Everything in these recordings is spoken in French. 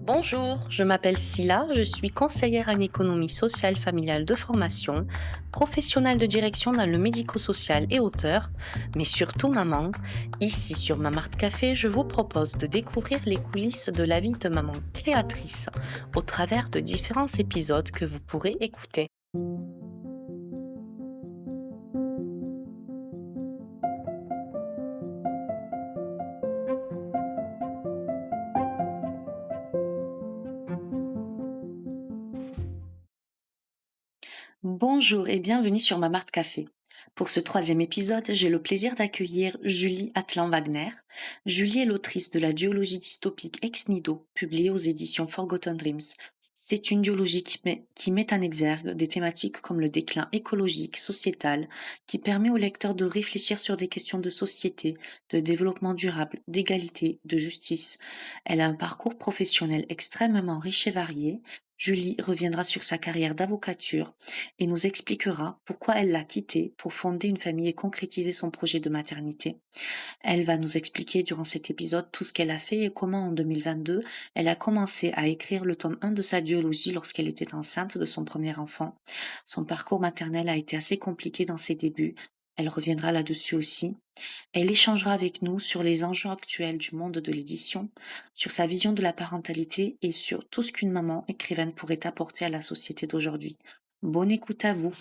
Bonjour, je m'appelle Silla, je suis conseillère en économie sociale familiale de formation, professionnelle de direction dans le médico-social et auteur, mais surtout maman. Ici sur Mamart Café, je vous propose de découvrir les coulisses de la vie de maman créatrice au travers de différents épisodes que vous pourrez écouter. Bonjour et bienvenue sur Mamart Café. Pour ce troisième épisode, j'ai le plaisir d'accueillir Julie Atlan-Wagner. Julie est l'autrice de la duologie dystopique Ex Nido, publiée aux éditions Forgotten Dreams. C'est une duologie qui met en exergue des thématiques comme le déclin écologique, sociétal, qui permet au lecteur de réfléchir sur des questions de société, de développement durable, d'égalité, de justice. Elle a un parcours professionnel extrêmement riche et varié. Julie reviendra sur sa carrière d'avocature et nous expliquera pourquoi elle l'a quitté pour fonder une famille et concrétiser son projet de maternité. Elle va nous expliquer durant cet épisode tout ce qu'elle a fait et comment en 2022, elle a commencé à écrire le tome 1 de sa duologie lorsqu'elle était enceinte de son premier enfant. Son parcours maternel a été assez compliqué dans ses débuts. Elle reviendra là-dessus aussi. Elle échangera avec nous sur les enjeux actuels du monde de l'édition, sur sa vision de la parentalité et sur tout ce qu'une maman écrivaine pourrait apporter à la société d'aujourd'hui. Bonne écoute à vous.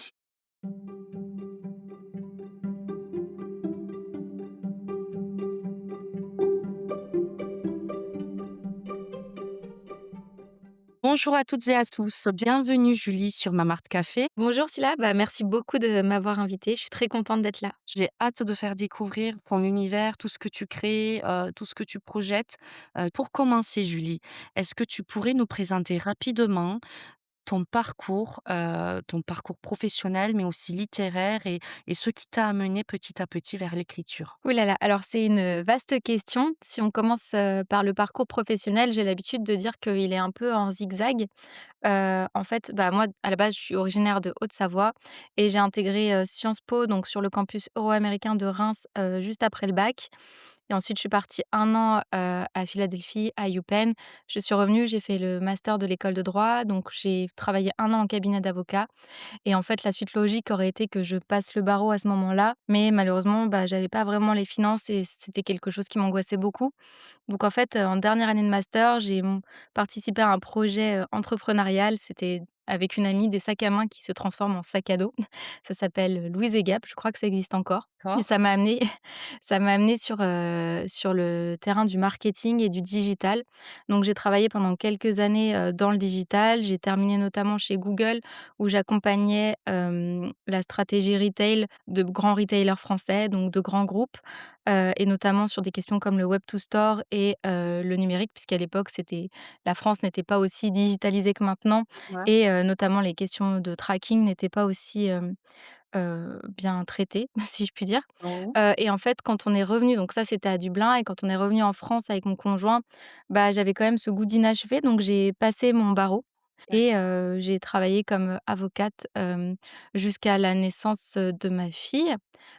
Bonjour à toutes et à tous. Bienvenue Julie sur Mamart Café. Bonjour Silla, merci beaucoup de m'avoir invitée. Je suis très contente d'être là. J'ai hâte de faire découvrir ton univers, tout ce que tu crées, tout ce que tu projettes. Pour commencer Julie, est-ce que tu pourrais nous présenter rapidement ton parcours professionnel, mais aussi littéraire et ce qui t'a amené petit à petit vers l'écriture? Ouh là là, alors c'est une vaste question. Si on commence, par le parcours professionnel, j'ai l'habitude de dire qu'il est un peu en zigzag. En fait, moi, à la base, je suis originaire de Haute-Savoie et j'ai intégré, Sciences Po, donc sur le campus euro-américain de Reims, juste après le bac et ensuite je suis partie 1 an, à Philadelphie, à UPenn. Je suis revenue, j'ai fait le master de l'école de droit, donc j'ai travaillé 1 an en cabinet d'avocat et en fait, la suite logique aurait été que je passe le barreau à ce moment-là, mais malheureusement, j'avais pas vraiment les finances et c'était quelque chose qui m'angoissait beaucoup. Donc en fait, en dernière année de master, j'ai participé à un projet, entrepreneurial. C'était avec une amie des sacs à main qui se transforment en sacs à dos. Ça s'appelle, Louise et Gap, je crois que ça existe encore et D'accord. ça m'a amené sur le terrain du marketing et du digital. Donc j'ai travaillé pendant quelques années, dans le digital. J'ai terminé notamment chez Google où j'accompagnais, la stratégie retail de grands retailers français, donc de grands groupes. Et notamment sur des questions comme le web to store et le numérique puisqu'à l'époque la France n'était pas aussi digitalisée que maintenant Ouais. et notamment les questions de tracking n'étaient pas aussi, bien traitées, si je puis dire. Mmh. Et en fait, quand on est revenu, donc ça c'était à Dublin et quand on est revenu en France avec mon conjoint, j'avais quand même ce goût d'inachevé donc j'ai passé mon barreau et j'ai travaillé comme avocate, jusqu'à la naissance, de ma fille,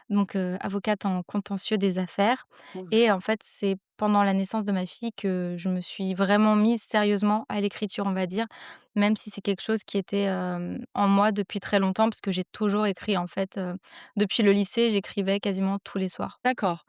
donc avocate en contentieux des affaires Mmh. et en fait, c'est pendant la naissance de ma fille que je me suis vraiment mise sérieusement à l'écriture, on va dire, même si c'est quelque chose qui était, en moi depuis très longtemps parce que j'ai toujours écrit en fait, depuis le lycée, j'écrivais quasiment tous les soirs. D'accord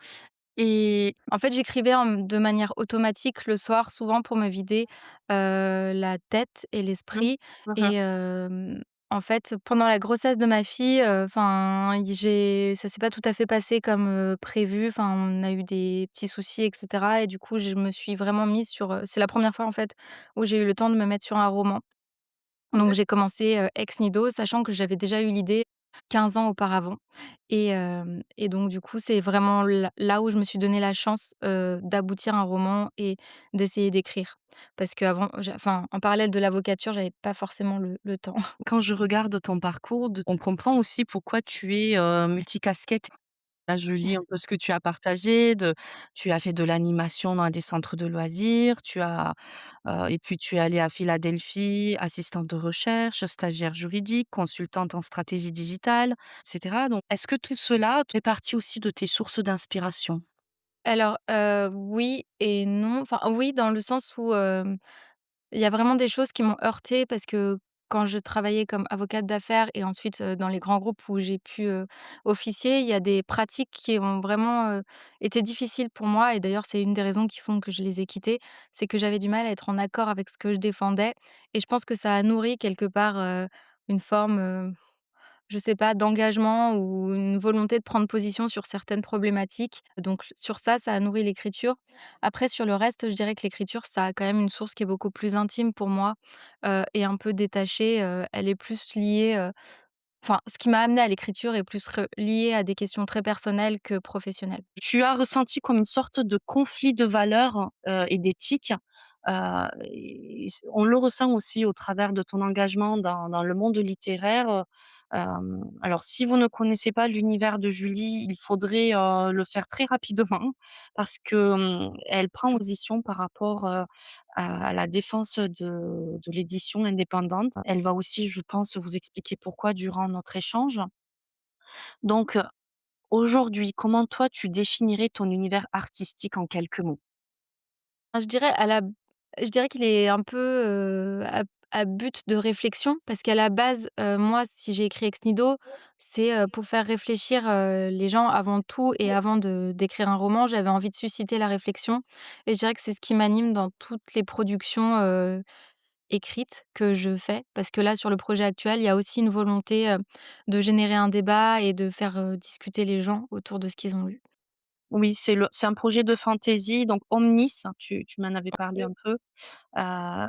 et En fait, j'écrivais de manière automatique le soir, souvent pour me vider, la tête et mmh, l'esprit mmh. et en fait, pendant la grossesse de ma fille, enfin, y j'ai ça s'est pas tout à fait passé comme, prévu. Enfin, on a eu des petits soucis et cetera et du coup, je me suis vraiment mise sur, c'est la première fois, en fait, où j'ai eu le temps de me mettre sur un roman. Donc j'ai commencé, Ex Nihilo, sachant que j'avais déjà eu l'idée 15 ans auparavant et donc du coup, c'est vraiment là où je me suis donné la chance, d'aboutir à un roman et d'essayer d'écrire. Parce qu'avant en parallèle de l'avocature, j'avais pas forcément le temps. Quand je regarde ton parcours, on comprend aussi pourquoi tu es, multicasquette. Là, je lis un peu ce que tu as partagé, tu as fait de l'animation dans des centres de loisirs, et puis tu es allée à Philadelphie, assistante de recherche, stagiaire juridique, consultante en stratégie digitale, et cetera. Donc, est-ce que tout cela fait partie aussi de tes sources d'inspiration? Alors, oui et non. Enfin oui, dans le sens où, Il y a vraiment des choses qui m'ont heurtée parce que quand je travaillais comme avocate d'affaires et ensuite, dans les grands groupes où j'ai pu, officier, il y a des pratiques qui ont vraiment, été difficiles pour moi et d'ailleurs, c'est une des raisons qui font que je les ai quittées. C'est que j'avais du mal à être en accord avec ce que je défendais et je pense que ça a nourri quelque part, une forme, je sais pas, d'engagement ou une volonté de prendre position sur certaines problématiques. Donc sur ça, ça a nourri l'écriture. Après sur le reste, je dirais que l'écriture, ça a quand même une source qui est beaucoup plus intime pour moi, et un peu détachée, elle est plus liée, enfin, ce qui m'a amenée à l'écriture est plus lié à des questions très personnelles que professionnelles. Tu as ressenti comme une sorte de conflit de valeurs, et d'éthique, et on le ressent aussi au travers de ton engagement dans le monde littéraire, alors si vous ne connaissez pas l'univers de Julie, il faudrait, le faire très rapidement parce que, elle prend position par rapport, à la défense de l'édition indépendante. Elle va aussi, je pense, vous expliquer pourquoi durant notre échange. Donc, aujourd'hui, comment toi tu définirais ton univers artistique en quelques mots? Je dirais je dirais qu'il est un peu, à but de réflexion parce qu'à la base, moi, si j'ai écrit Ex Nihilo, c'est, pour faire réfléchir, les gens avant tout et avant de d'écrire un roman, j'avais envie de susciter la réflexion et je dirais que c'est ce qui m'anime dans toutes les productions, écrites que je fais. Parce que là, sur le projet actuel, il y a aussi une volonté, de générer un débat et de faire, discuter les gens autour de ce qu'ils ont lu. Oui, c'est un projet de fantasy, donc Omnis, tu m'en avais parlé un peu,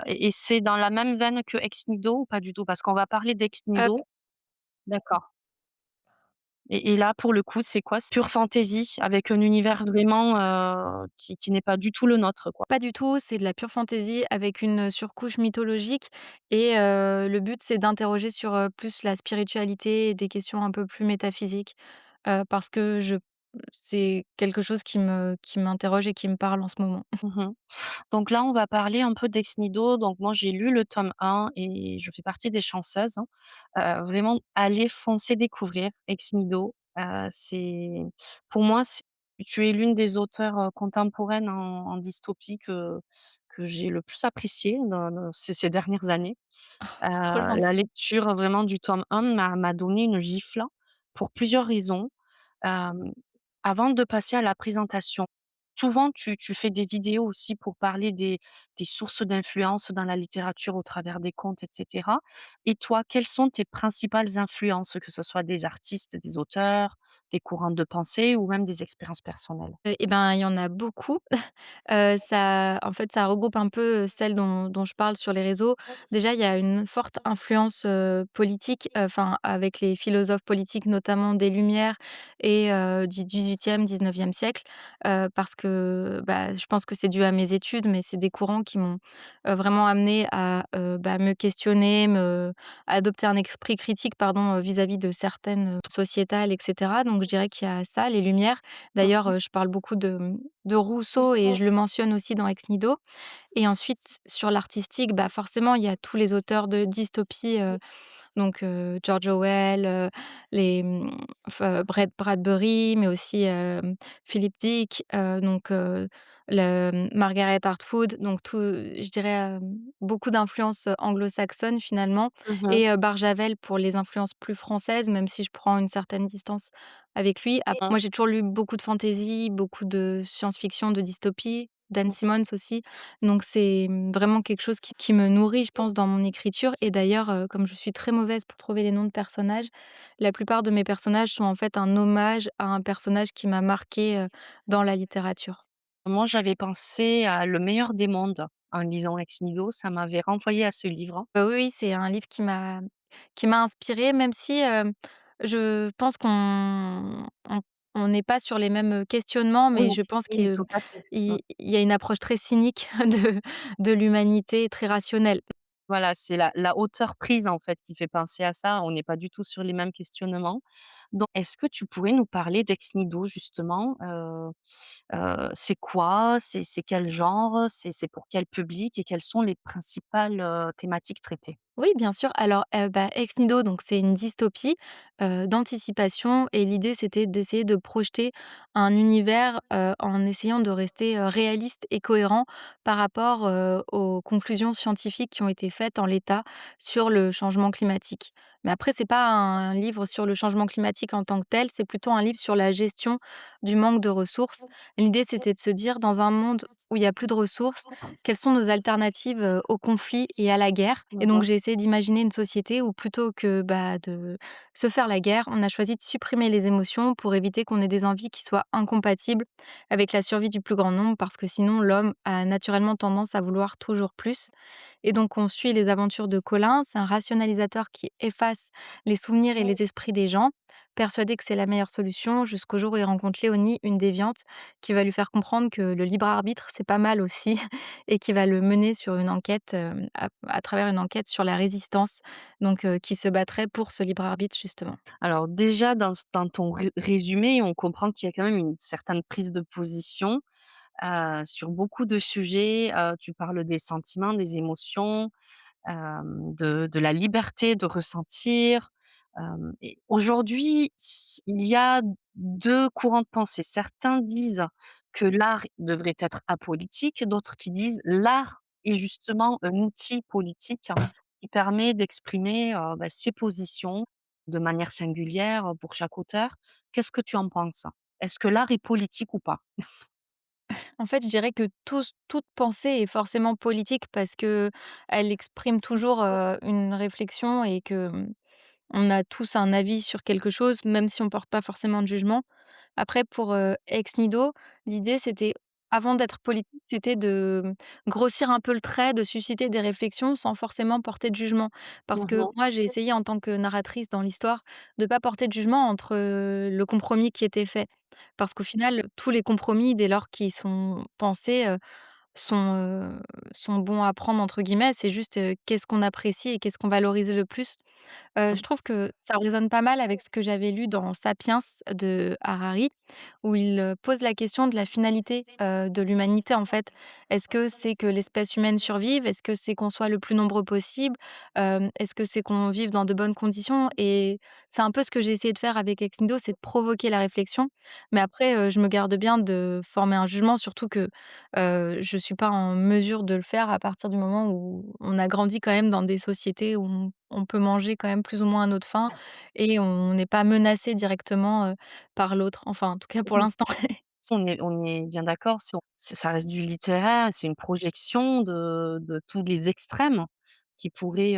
et c'est dans la même veine que Ex Nihilo ou pas du tout? Parce qu'on va parler d'Ex Nihilo. D'accord. Et là, pour le coup, c'est quoi? C'est pure fantasy avec un univers vraiment, qui n'est pas du tout le nôtre, quoi? Pas du tout, c'est de la pure fantaisie avec une surcouche mythologique et le but, c'est d'interroger sur, plus la spiritualité et des questions un peu plus métaphysiques, parce que je c'est quelque chose qui m'interroge et qui me parle en ce moment. Mmh. Donc là, on va parler un peu d'Ex Nihilo. Donc moi, j'ai lu le tome 1 et je fais partie des chanceuses, hein. Vraiment, allez, foncez découvrir Ex Nihilo. C'est pour moi, tu es l'une des auteurs, contemporaines en dystopie que j'ai le plus appréciée dans ces dernières années. C'est trop La gentil. lecture vraiment du tome 1 m'a donné une gifle pour plusieurs raisons. Hem, Avant de passer à la présentation, souvent tu fais des vidéos aussi pour parler des sources d'influence dans la littérature au travers des contes et cetera. Et toi, quelles sont tes principales influences, que ce soit des artistes, des auteurs, des courants de pensée ou même des expériences personnelles? Et ben, il y en a beaucoup. Ça en fait, ça regroupe un peu, celles dont je parle sur les réseaux. Déjà, il y a une forte influence, politique, enfin, avec les philosophes politiques, notamment des Lumières et du 18e, 19e siècle, parce que, bah, je pense que c'est dû à mes études, mais c'est des courants qui m'ont, vraiment amenée à, bah, me questionner, à adopter un esprit critique, pardon, vis-à-vis de certaines, sociétales et cetera. Donc je dirais qu'il y a ça, les Lumières. D'ailleurs, Mmh. je parle beaucoup de Rousseau et je le mentionne aussi dans Ex Nihilo et ensuite sur l'artistique, bah, forcément, il y a tous les auteurs de dystopie, donc George Orwell, Bradbury, mais aussi, Philip Dick, donc Margaret Atwood, donc tout je dirais, beaucoup d'influences, anglo-saxonnes finalement Mmh. et Barjavel pour les influences plus françaises, même si je prends une certaine distance avec lui. Moi, j'ai toujours lu beaucoup de fantaisie, beaucoup de science-fiction, de dystopie, d'Anne Simmons aussi. Donc c'est, vraiment quelque chose qui me nourrit, je pense, dans mon écriture et d'ailleurs, comme je suis très mauvaise pour trouver les noms de personnages, la plupart de mes personnages sont en fait un hommage à un personnage qui m'a marquée, dans la littérature. Moi, j'avais pensé à Le meilleur des mondes en lisant Ex Nihilo, ça m'avait renvoyé à ce livre. Oui, oui, c'est un livre qui m'a inspirée, même si, je pense qu'on n'est pas sur les mêmes questionnements, Oui, mais je pense oui, qu'il tout à fait. il y a une approche très cynique de l'humanité, très rationnelle. Voilà, c'est la hauteur prise, en fait, qui fait penser à ça. On n'est pas du tout sur les mêmes questionnements. Donc, est-ce que tu pourrais nous parler d'Ex Nihilo justement? C'est quoi? C'est quel genre? C'est pour quel public et quelles sont les principales, thématiques traitées? Oui, bien sûr. Alors, Ex Nihilo, donc c'est une dystopie, d'anticipation et l'idée, c'était d'essayer de projeter un univers, en essayant de rester, réaliste et cohérent par rapport, aux conclusions scientifiques qui ont été faites en l'état sur le changement climatique. Mais après, c'est pas un livre sur le changement climatique en tant que tel, c'est plutôt un livre sur la gestion du manque de ressources. L'idée, c'était de se dire, dans un monde où il y a plus de ressources, quelles sont nos alternatives, au conflit et à la guerre? Et donc j'ai essayé d'imaginer une société où plutôt que, de se faire la guerre, on a choisi de supprimer les émotions pour éviter qu'on ait des envies qui soient incompatibles avec la survie du plus grand nombre parce que sinon l'homme a naturellement tendance à vouloir toujours plus. Et donc on suit les aventures de Colin, c'est un rationalisateur qui efface les souvenirs et les esprits des gens, persuadé que c'est la meilleure solution jusqu'au jour où il rencontre Léonie, une déviante, qui va lui faire comprendre que le libre arbitre, c'est pas mal aussi et qui va le mener sur une enquête, à travers une enquête sur la résistance, donc qui se battrait pour ce libre arbitre justement. Alors déjà dans ton résumé, on comprend qu'il y a quand même une certaine prise de position, sur beaucoup de sujets. Tu parles des sentiments, des émotions, de la liberté de ressentir. Et aujourd'hui, il y a 2 courants de pensée. Certains disent que l'art devrait être apolitique, d'autres qui disent: «L'art est justement un outil politique qui permet d'exprimer, ses positions de manière singulière, pour chaque auteur». Qu'est-ce que tu en penses? Est-ce que l'art est politique ou pas? En fait, je dirais que toute pensée est forcément politique parce que elle exprime toujours, une réflexion et que, on a tous un avis sur quelque chose, même si on porte pas forcément de jugement. Après pour, Ex Nihilo, l'idée c'était avant d'être politique, c'était de, grossir un peu le trait, de susciter des réflexions sans forcément porter de jugement. Parce que Mmh. moi, j'ai essayé en tant que narratrice dans l'histoire de pas porter de jugement entre, le compromis qui était fait. Parce qu'au final, tous les compromis dès lors qu'ils sont pensés, sont, sont «bons à prendre» entre guillemets. C'est juste, qu'est-ce qu'on apprécie et qu'est-ce qu'on valorise le plus. Je trouve que ça résonne pas mal avec ce que j'avais lu dans Sapiens de Harari, où il, pose la question de la finalité, de l'humanité, en fait. Est-ce que c'est que l'espèce humaine survive? Est-ce que c'est qu'on soit le plus nombreux possible? Est-ce que c'est qu'on vive dans de bonnes conditions? Et c'est un peu ce que j'ai essayé de faire avec Ex Nihilo, c'est de provoquer la réflexion. Mais après, je me garde bien de former un jugement, surtout que, je suis pas en mesure de le faire à partir du moment où on a grandi quand même dans des sociétés où on peut manger quand même plus ou moins à notre faim et on n'est pas menacé directement, par l'autre. Enfin, en tout cas pour l'instant. On est bien d'accord, ça reste du littéraire, c'est une projection de tous les extrêmes qui pourraient,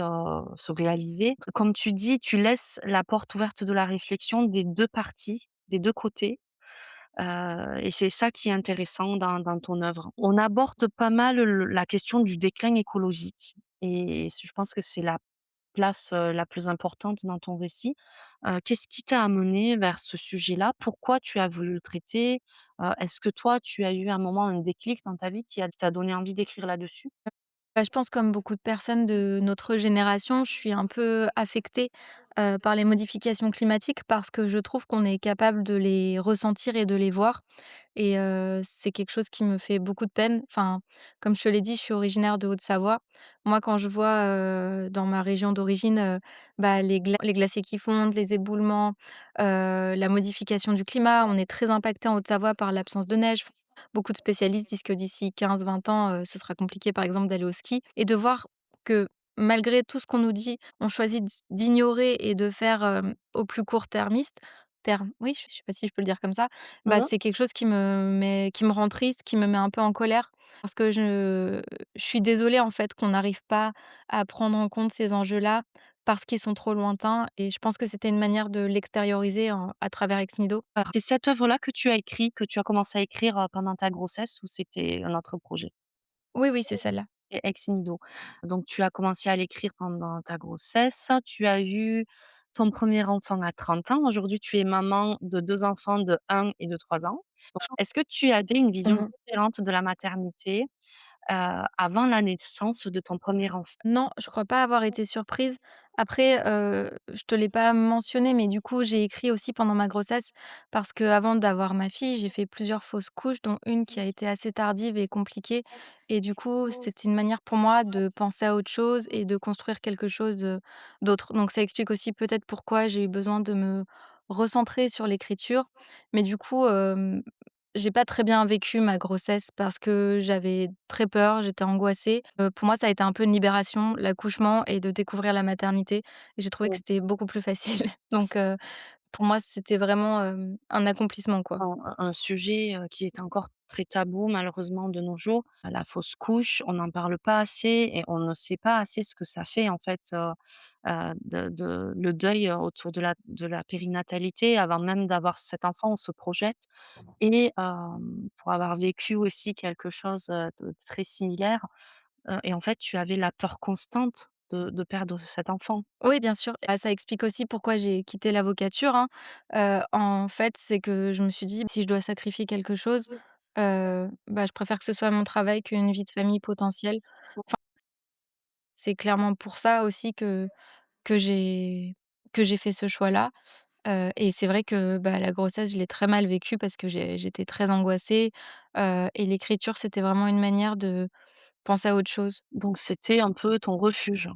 se réaliser. Comme tu dis, tu laisses la porte ouverte de la réflexion des 2 parties, des 2 côtés, et c'est ça qui est intéressant dans ton œuvre. On aborde pas mal la question du déclin écologique et je pense que c'est la place, la plus importante dans ton récit. Qu'est-ce qui t'a amené vers ce sujet-là? Pourquoi tu as voulu le traiter? Est-ce que toi, tu as eu un moment, un déclic dans ta vie qui t'a donné envie d'écrire là-dessus? Bah, je pense comme beaucoup de personnes de notre génération, je suis un peu affectée, par les modifications climatiques parce que je trouve qu'on est capable de les ressentir et de les voir et c'est quelque chose qui me fait beaucoup de peine. Enfin, comme je te l'ai dit, je suis originaire de Haute-Savoie. Moi, quand je vois, dans ma région d'origine, les glaciers qui fondent, les éboulements, la modification du climat, on est très impacté en Haute-Savoie par l'absence de neige. Beaucoup de spécialistes disent que d'ici 15-20 ans, ce sera compliqué, par exemple, d'aller au ski et de voir que malgré tout ce qu'on nous dit, on choisit d'ignorer et de faire, au plus court-termiste terme, oui, je sais pas si je peux le dire comme ça, Mmh. c'est quelque chose qui me rend triste, qui me met un peu en colère parce que je suis désolée, en fait, qu'on n'arrive pas à prendre en compte ces enjeux-là parce qu'ils sont trop lointains et je pense que c'était une manière de l'extérioriser à travers Ex Nihilo. C'est cette œuvre-là que tu as commencé à écrire, pendant ta grossesse ou c'était un autre projet? Oui, oui, c'est celle-là. C'est Ex Nihilo. Donc tu as commencé à l'écrire pendant ta grossesse. Tu as eu ton premier enfant à 30 ans. Aujourd'hui, tu es maman de 2 enfants de 1 et de 3 ans. Est-ce que tu as une vision Mmh. différente de la maternité? avant la naissance de ton premier enfant? Non, je crois pas avoir été surprise. Après, je te l'ai pas mentionné, mais du coup, j'ai écrit aussi pendant ma grossesse parce qu'avant d'avoir ma fille, j'ai fait plusieurs fausses couches, dont une qui a été assez tardive et compliquée et du coup, c'était une manière pour moi de penser à autre chose et de construire quelque chose, d'autre. Donc ça explique aussi peut-être pourquoi j'ai eu besoin de me recentrer sur l'écriture. Mais du coup, j'ai pas très bien vécu ma grossesse parce que j'avais très peur, j'étais angoissée. Pour moi, ça a été un peu une libération, l'accouchement et de découvrir la maternité et j'ai trouvé que c'était beaucoup plus facile. Donc pour moi, c'était vraiment, un accomplissement, quoi. Un sujet, qui est encore très tabou malheureusement de nos jours. La fausse couche, on n'en parle pas assez et on ne sait pas assez ce que ça fait en fait, de le deuil, autour de la périnatalité. Avant même d'avoir cet enfant, on se projette et pour avoir vécu aussi quelque chose, de très similaire, et en fait, tu avais la peur constante de perdre cet enfant. Oui, bien sûr. Ah, ça explique aussi pourquoi j'ai quitté l'avocature, hein. En fait, c'est que je me suis dit: «Si je dois sacrifier quelque chose, bah, je préfère que ce soit mon travail qu'une vie de famille potentielle». C'est clairement pour ça aussi que j'ai que j'ai fait ce choix-là, et c'est vrai que, bah, la grossesse, je l'ai très mal vécue parce que j'étais très angoissée, et l'écriture, c'était vraiment une manière de penser à autre chose. Donc c'était un peu ton refuge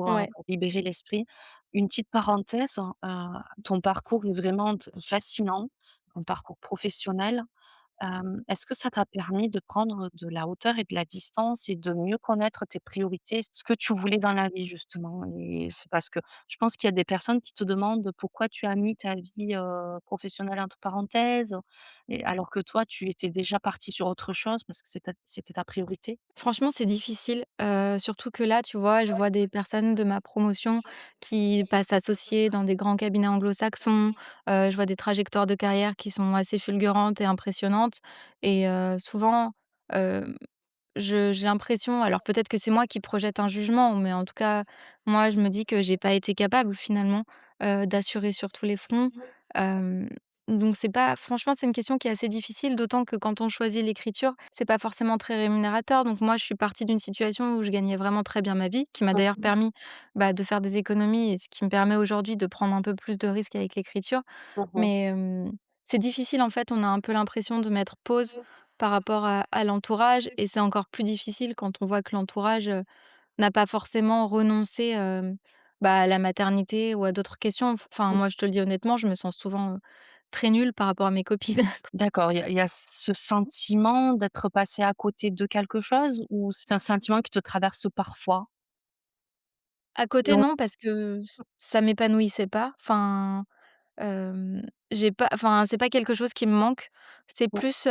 Ouais. pour libérer l'esprit. Une petite parenthèse, ton parcours est vraiment fascinant, ton parcours professionnel. Est-ce que ça t'a permis de prendre de la hauteur et de la distance et de mieux connaître tes priorités, ce que tu voulais dans la vie justement? Et c'est parce que je pense qu'il y a des personnes qui te demandent pourquoi tu as mis ta vie, professionnelle entre parenthèses, et alors que toi tu étais déjà parti sur autre chose parce que c'était ta priorité? Franchement, c'est difficile, surtout que là, tu vois, je vois des personnes de ma promotion qui passent associées dans des grands cabinets anglo-saxons, je vois des trajectoires de carrière qui sont assez fulgurantes et impressionnantes et souvent, hem Je j'ai l'impression alors peut-être que c'est moi qui projette un jugement, mais en tout cas, moi, je me dis que j'ai pas été capable finalement, d'assurer sur tous les fronts. Hem, donc c'est pas franchement, c'est une question qui est assez difficile, d'autant que quand on choisit l'écriture, c'est pas forcément très rémunérateur. Donc moi, je suis partie d'une situation où je gagnais vraiment très bien ma vie, qui m'a d'ailleurs Mmh permis, bah, de faire des économies et ce qui me permet aujourd'hui de prendre un peu plus de risques avec l'écriture. mh. Mais, c'est difficile en fait, on a un peu l'impression de mettre pause par rapport à l'entourage et c'est encore plus difficile quand on voit que l'entourage, n'a pas forcément renoncé, bah, à la maternité ou à d'autres questions. Enfin, moi, je te le dis honnêtement, je me sens souvent, très nulle par rapport à mes copines. D'accord, il y a ce sentiment d'être passé à côté de quelque chose ou c'est un sentiment qui te traverse parfois? À côté, Non. non, parce que ça m'épanouissait pas. Enfin, j'ai pas enfin, c'est pas quelque chose qui me manque. C'est plus,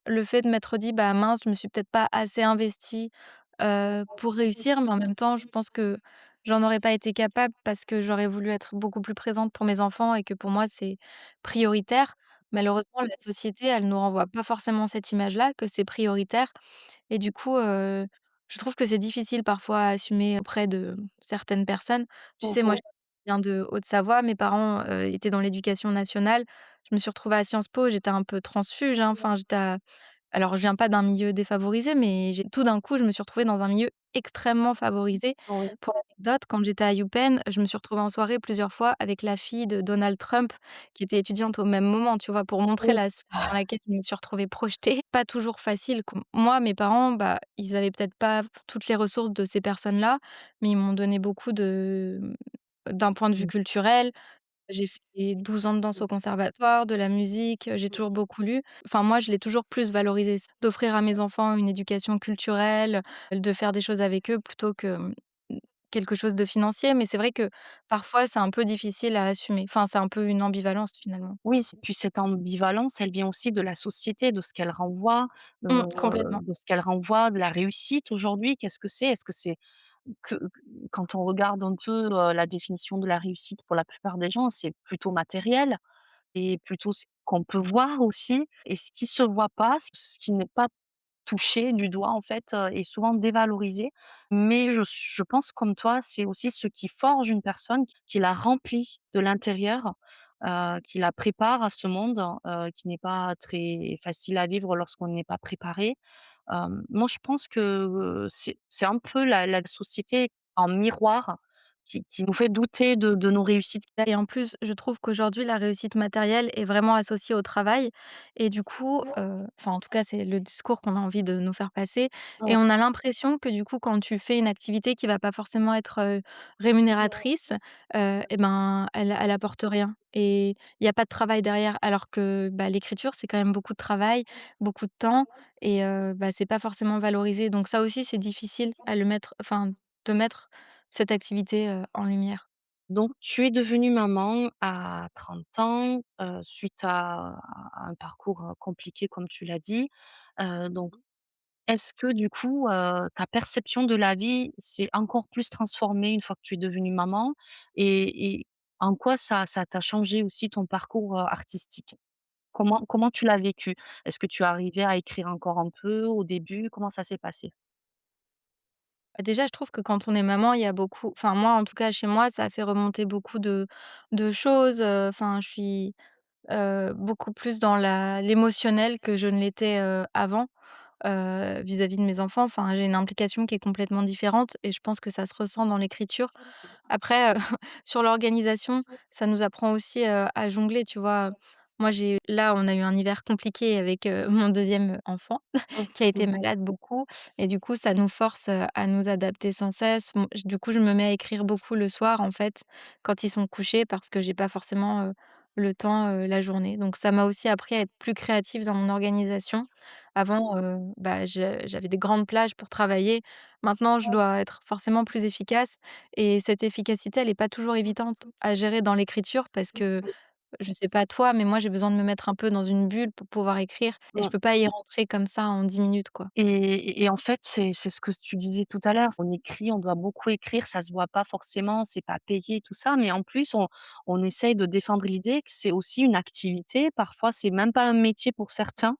le fait de m'être dit: «Bah, mince, je me suis peut-être pas assez investie, pour réussir», mais en même temps, je pense que j'en aurais pas été capable parce que j'aurais voulu être beaucoup plus présente pour mes enfants et que pour moi, c'est prioritaire. Malheureusement, la société, elle nous renvoie pas forcément cette image-là, que c'est prioritaire et du coup, je trouve que c'est difficile parfois à assumer auprès de certaines personnes. Tu sais, moi, Mmh. je viens de Haute-Savoie, mes parents, étaient dans l'éducation nationale. Je me suis retrouvée à Sciences Po, j'étais un peu transfuge, hein, enfin, j'étais à alors je viens pas d'un milieu défavorisé, mais j'ai tout d'un coup, je me suis retrouvée dans un milieu extrêmement favorisé. Oui. Pour l'anecdote, quand j'étais à UPenn, je me suis retrouvée en soirée plusieurs fois avec la fille de Donald Trump, qui était étudiante au même moment, tu vois? Pour montrer Oui. la sphère dans laquelle je me suis retrouvée projetée. Pas toujours facile com moi, mes parents, bah, ils avaient peut-être pas toutes les ressources de ces personnes-là, mais ils m'ont donné beaucoup d'un point de vue Mmh. culturel. J'ai fait 12 ans de danse au conservatoire, de la musique, j'ai toujours beaucoup lu. Enfin, moi, je l'ai toujours plus valorisé, ça. D'offrir à mes enfants une éducation culturelle, de faire des choses avec eux plutôt que, quelque chose de financier. Mais c'est vrai que parfois, c'est un peu difficile à assumer. Enfin, c'est un peu une ambivalence finalement. Oui, puis cette ambivalence, elle vient aussi de la société, de ce qu'elle renvoie, Complètement. de la réussite aujourd'hui. Qu'est-ce que c'est? Est-ce que c'est que quand on regarde un peu, la définition de la réussite pour la plupart des gens, c'est plutôt matériel et plutôt ce qu'on peut voir aussi et ce qui se voit pas, ce qui n'est pas touché du doigt en fait, est souvent dévalorisé. Mais je pense comme toi, c'est aussi ce qui forge une personne, qui la remplit de l'intérieur, qui la prépare à ce monde, qui n'est pas très facile à vivre lorsqu'on n'est pas préparé. Moi, je pense que, c'est un peu la société en miroir qui nous fait douter de nos réussites. Et en plus, je trouve qu'aujourd'hui, la réussite matérielle est vraiment associée au travail et du coup, enfin, en tout cas, c'est le discours qu'on a envie de nous faire passer et Ouais. on a l'impression que, du coup, quand tu fais une activité qui va pas forcément être, rémunératrice, et ben, elle apporte rien et il y a pas de travail derrière. Alors que, bah, l'écriture, c'est quand même beaucoup de travail, beaucoup de temps et bah, c'est pas forcément valorisé. Donc ça aussi, c'est difficile à le mettre enfin, de mettre cette activité, en lumière. Donc tu es devenue maman à 30 ans, suite à un parcours, compliqué comme tu l'as dit. Donc est-ce que du coup, ta perception de la vie s'est encore plus transformée une fois que tu es devenue maman? Et en quoi ça t'a changé aussi ton parcours, artistique? Comment tu l'as vécu? Est-ce que tu arrivais à écrire encore un peu au début? Comment ça s'est passé? Bah, déjà, je trouve que quand on est maman, il y a beaucoup enfin moi, en tout cas chez moi, ça a fait remonter beaucoup de choses, enfin je suis, beaucoup plus dans l'émotionnel que je ne l'étais, avant, vis-à-vis de mes enfants. Enfin, j'ai une implication qui est complètement différente et je pense que ça se ressent dans l'écriture. Après, sur l'organisation, ça nous apprend aussi, à jongler, tu vois? Moi, là, on a eu un hiver compliqué avec, mon deuxième enfant qui a été Mmh. malade beaucoup et du coup, ça nous force, à nous adapter sans cesse. Du coup, je me mets à écrire beaucoup le soir, en fait, quand ils sont couchés parce que j'ai pas forcément, le temps, la journée. Donc ça m'a aussi appris à être plus créative dans mon organisation. Avant, bah, j'avais des grandes plages pour travailler. Maintenant, je dois être forcément plus efficace et cette efficacité, elle est pas toujours évidente à gérer dans l'écriture parce que, je sais pas toi, mais moi, j'ai besoin de me mettre un peu dans une bulle pour pouvoir écrire et je Mmh. peux pas y rentrer comme ça en 10 minutes, quoi. Et en fait, c'est ce que tu disais tout à l'heure, on écrit, on doit beaucoup écrire, ça se voit pas forcément, c'est pas payé tout ça, mais en plus on essaye de défendre l'idée que c'est aussi une activité, parfois c'est même pas un métier pour certains.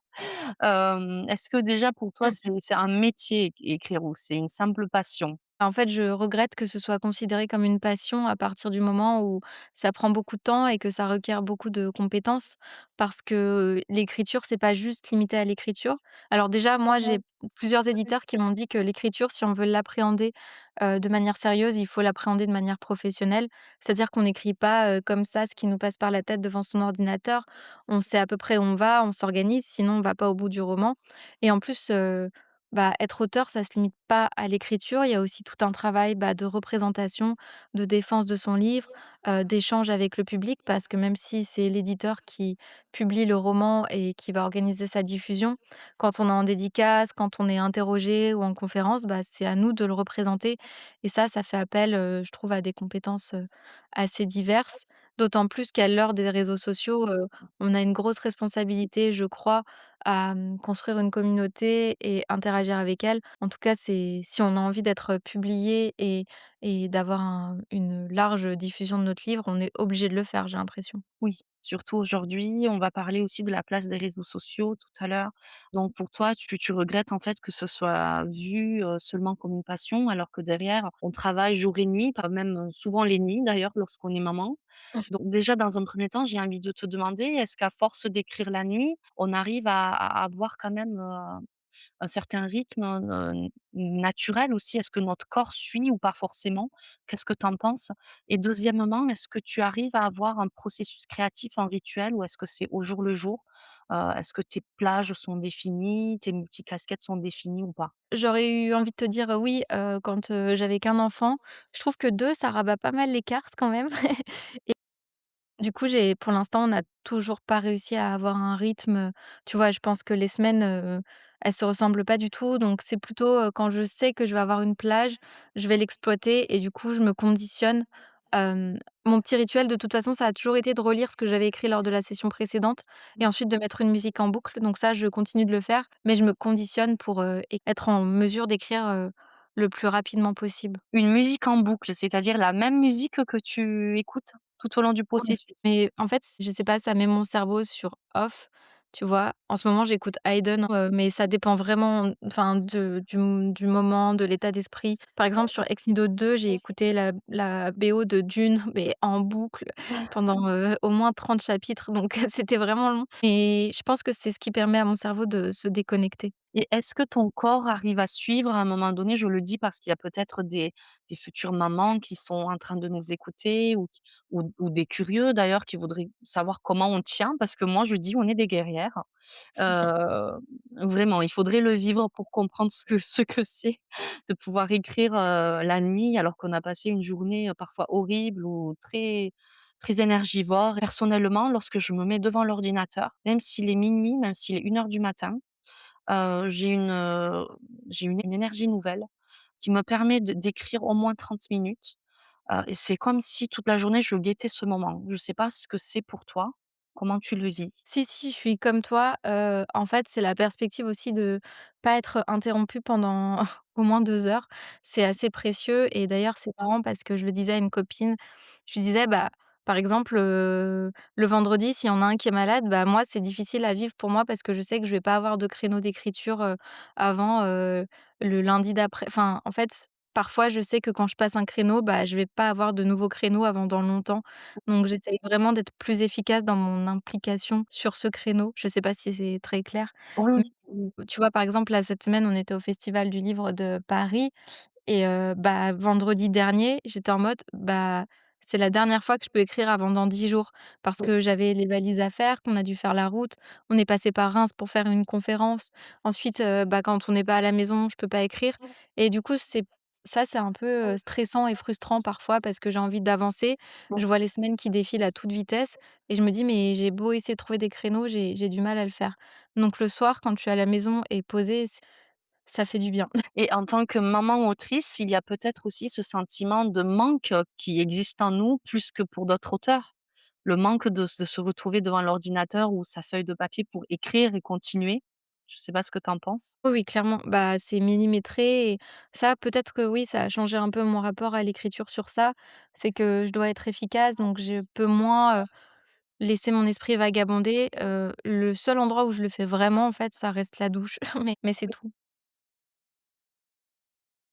Est-ce que déjà pour toi c'est un métier écrire ou c'est une simple passion? En fait, je regrette que ce soit considéré comme une passion à partir du moment où ça prend beaucoup de temps et que ça requiert beaucoup de compétences. Parce que l'écriture, c'est pas juste limité à l'écriture. Alors déjà, moi, j'ai plusieurs éditeurs qui m'ont dit que l'écriture, si on veut l'appréhender, de manière sérieuse, il faut l'appréhender de manière professionnelle. C'est-à-dire qu'on n'écrit pas, comme ça, ce qui nous passe par la tête devant son ordinateur. On sait à peu près où on va, on s'organise, sinon on va pas au bout du roman et en plus, bah, être auteur, ça se limite pas à l'écriture. Il y a aussi tout un travail, bah, de représentation, de défense de son livre, d'échange avec le public parce que même si c'est l'éditeur qui publie le roman et qui va organiser sa diffusion, quand on est en dédicace, quand on est interrogé ou en conférence, bah, c'est à nous de le représenter et ça fait appel, je trouve à des compétences, assez diverses. D'autant plus qu'à l'heure des réseaux sociaux, on a une grosse responsabilité, je crois, à, construire une communauté et interagir avec elle. En tout cas, c'est si on a envie d'être publié et d'avoir une large diffusion de notre livre, on est obligé de le faire, j'ai l'impression. Oui, surtout aujourd'hui, on va parler aussi de la place des réseaux sociaux tout à l'heure. Donc pour toi, tu regrettes en fait que ce soit vu, seulement comme une passion, alors que derrière, on travaille jour et nuit, pas même souvent les nuits d'ailleurs lorsqu'on est maman. Donc déjà dans un premier temps, j'ai envie de te demander, est-ce qu'à force d'écrire la nuit, on arrive à avoir quand même, un certain rythme, naturel aussi? Est-ce que notre corps suit ou pas forcément? Qu'est-ce que tu en penses? Et deuxièmement, est-ce que tu arrives à avoir un processus créatif, un rituel ou est-ce que c'est au jour le jour? Est-ce que tes plages sont définies, tes multicasquettes sont définies ou pas? J'aurais eu envie de te dire, oui, quand, j'avais qu'un enfant. Je trouve que 2 ça rabat pas mal les cartes quand même. Du coup, pour l'instant, on n'a toujours pas réussi à avoir un rythme, tu vois? Je pense que les semaines, elles se ressemblent pas du tout, donc c'est plutôt, quand je sais que je vais avoir une plage, je vais l'exploiter et du coup, je me conditionne. Mon petit rituel, de toute façon, ça a toujours été de relire ce que j'avais écrit lors de la session précédente et ensuite de mettre une musique en boucle, donc ça, je continue de le faire, mais je me conditionne pour, être en mesure d'écrire, le plus rapidement possible. Une musique en boucle, c'est-à-dire la même musique que tu écoutes tout au long du Oui, processus? mais en fait, je sais pas, ça met mon cerveau sur off, tu vois? En ce moment, j'écoute Haydn, mais ça dépend vraiment, enfin, du moment, de l'état d'esprit. Par exemple, sur Ex Nihilo 2, j'ai écouté la BO de Dune, mais en boucle pendant, au moins 30 chapitres, donc c'était vraiment long et je pense que c'est ce qui permet à mon cerveau de se déconnecter. Et est-ce que ton corps arrive à suivre à un moment donné? Je le dis parce qu'il y a peut-être des futures mamans qui sont en train de nous écouter ou des curieux d'ailleurs qui voudraient savoir comment on tient parce que moi je dis: «On est des guerrières». Heu, Vraiment, il faudrait le vivre pour comprendre ce que c'est de pouvoir écrire, la nuit alors qu'on a passé une journée, parfois horrible ou très énergivore. Personnellement, lorsque je me mets devant l'ordinateur, même s'il est minuit, même s'il est 1 heure du matin, Heu, j'ai une, heu, j'ai une énergie nouvelle qui me permet d'écrire au moins 30 minutes, et c'est comme si toute la journée je guettais ce moment. Je sais pas ce que c'est pour toi? Comment tu le vis? Si, si, je suis comme toi, en fait, c'est la perspective aussi de pas être interrompue pendant au moins 2 heures. C'est assez précieux et d'ailleurs, c'est marrant parce que je le disais à une copine, je lui disais: «Bah, par exemple, le vendredi, s'il y en a un qui est malade, bah, moi, c'est difficile à vivre pour moi parce que je sais que je vais pas avoir de créneau d'écriture, avant, le lundi d'après». Enfin, en fait, parfois, je sais que quand je passe un créneau, bah, je vais pas avoir de nouveaux créneaux avant dans longtemps. Donc j'essaye vraiment d'être plus efficace dans mon implication sur ce créneau. Je sais pas si c'est très clair, Oui, mais oui. tu vois, par exemple, là, cette semaine, on était au Festival du livre de Paris et bah, vendredi dernier, j'étais en mode: «Bah, c'est la dernière fois que je peux écrire avant dans 10 jours». Parce que j'avais les valises à faire, qu'on a dû faire la route. On est passé par Reims pour faire une conférence. Ensuite, bah, quand on n'est pas à la maison, je peux pas écrire et du coup, c'est un peu, stressant et frustrant parfois parce que j'ai envie d'avancer. Je vois les semaines qui défilent à toute vitesse et je me dis: «Mais j'ai beau essayer de trouver des créneaux, j'ai du mal à le faire». Donc le soir, quand je suis à la maison et posée, ça fait du bien. Et en tant que maman autrice, il y a peut-être aussi ce sentiment de manque, qui existe en nous plus que pour d'autres auteurs. Le manque de se retrouver devant l'ordinateur ou sa feuille de papier pour écrire et continuer. Je sais pas ce que tu en penses? Oui, oui, clairement. Bah, c'est millimétré et ça, peut-être que oui, ça a changé un peu mon rapport à l'écriture sur ça. C'est que je dois être efficace, donc je peux moins, laisser mon esprit vagabonder. Le seul endroit où je le fais vraiment, en fait, ça reste la douche, mais c'est tout.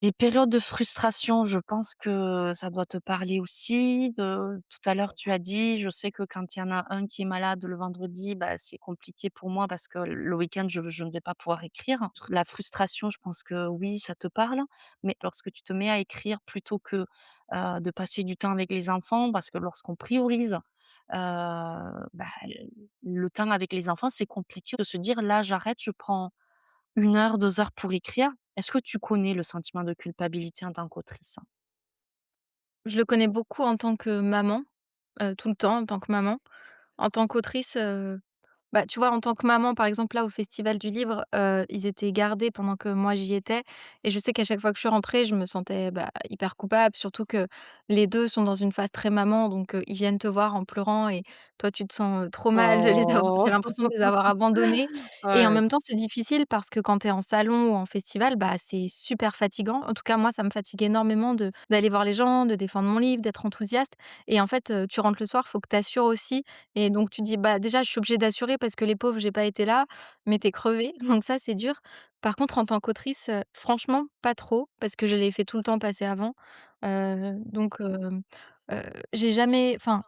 Des périodes de frustration, je pense que ça doit te parler aussi. Tout à l'heure, tu as dit: «Je sais que quand il y en a un qui est malade le vendredi, bah, c'est compliqué pour moi parce que le week-end, je ne vais pas pouvoir écrire». La frustration, je pense que oui, ça te parle, mais lorsque tu te mets à écrire plutôt que, de passer du temps avec les enfants, parce que lorsqu'on priorise, bah, le temps avec les enfants, c'est compliqué de se dire: «Là, j'arrête, je prends 1 heure, 2 heures pour écrire». Est-ce que tu connais le sentiment de culpabilité en tant qu'autrice? Je le connais beaucoup en tant que maman, tout le temps en tant que maman. En tant qu'autrice, bah, tu vois, en tant que maman, par exemple, là, au festival du livre, ils étaient gardés pendant que moi j'y étais et je sais qu'à chaque fois que je suis rentrée, je me sentais, bah, hyper coupable, surtout que les 2 sont dans une phase très maman, donc ils viennent te voir en pleurant et toi, tu te sens, trop mal de les avoir tu Oh! l'impression de les avoir abandonnés et en Ouais. même temps, c'est difficile parce que quand tu es en salon ou en festival, bah, c'est super fatigant. En tout cas, moi, ça me fatigue énormément de d'aller voir les gens, de défendre mon livre, d'être enthousiaste et en fait, tu rentres le soir, faut que tu assures aussi et donc tu dis: «Bah, déjà, je suis obligée d'assurer parce que les pauvres, j'ai pas été là», mais tu es crevée, donc ça, c'est dur. Par contre, en tant qu'autrice, franchement, pas trop parce que je l'ai fait tout le temps passer avant. Donc j'ai jamais enfin,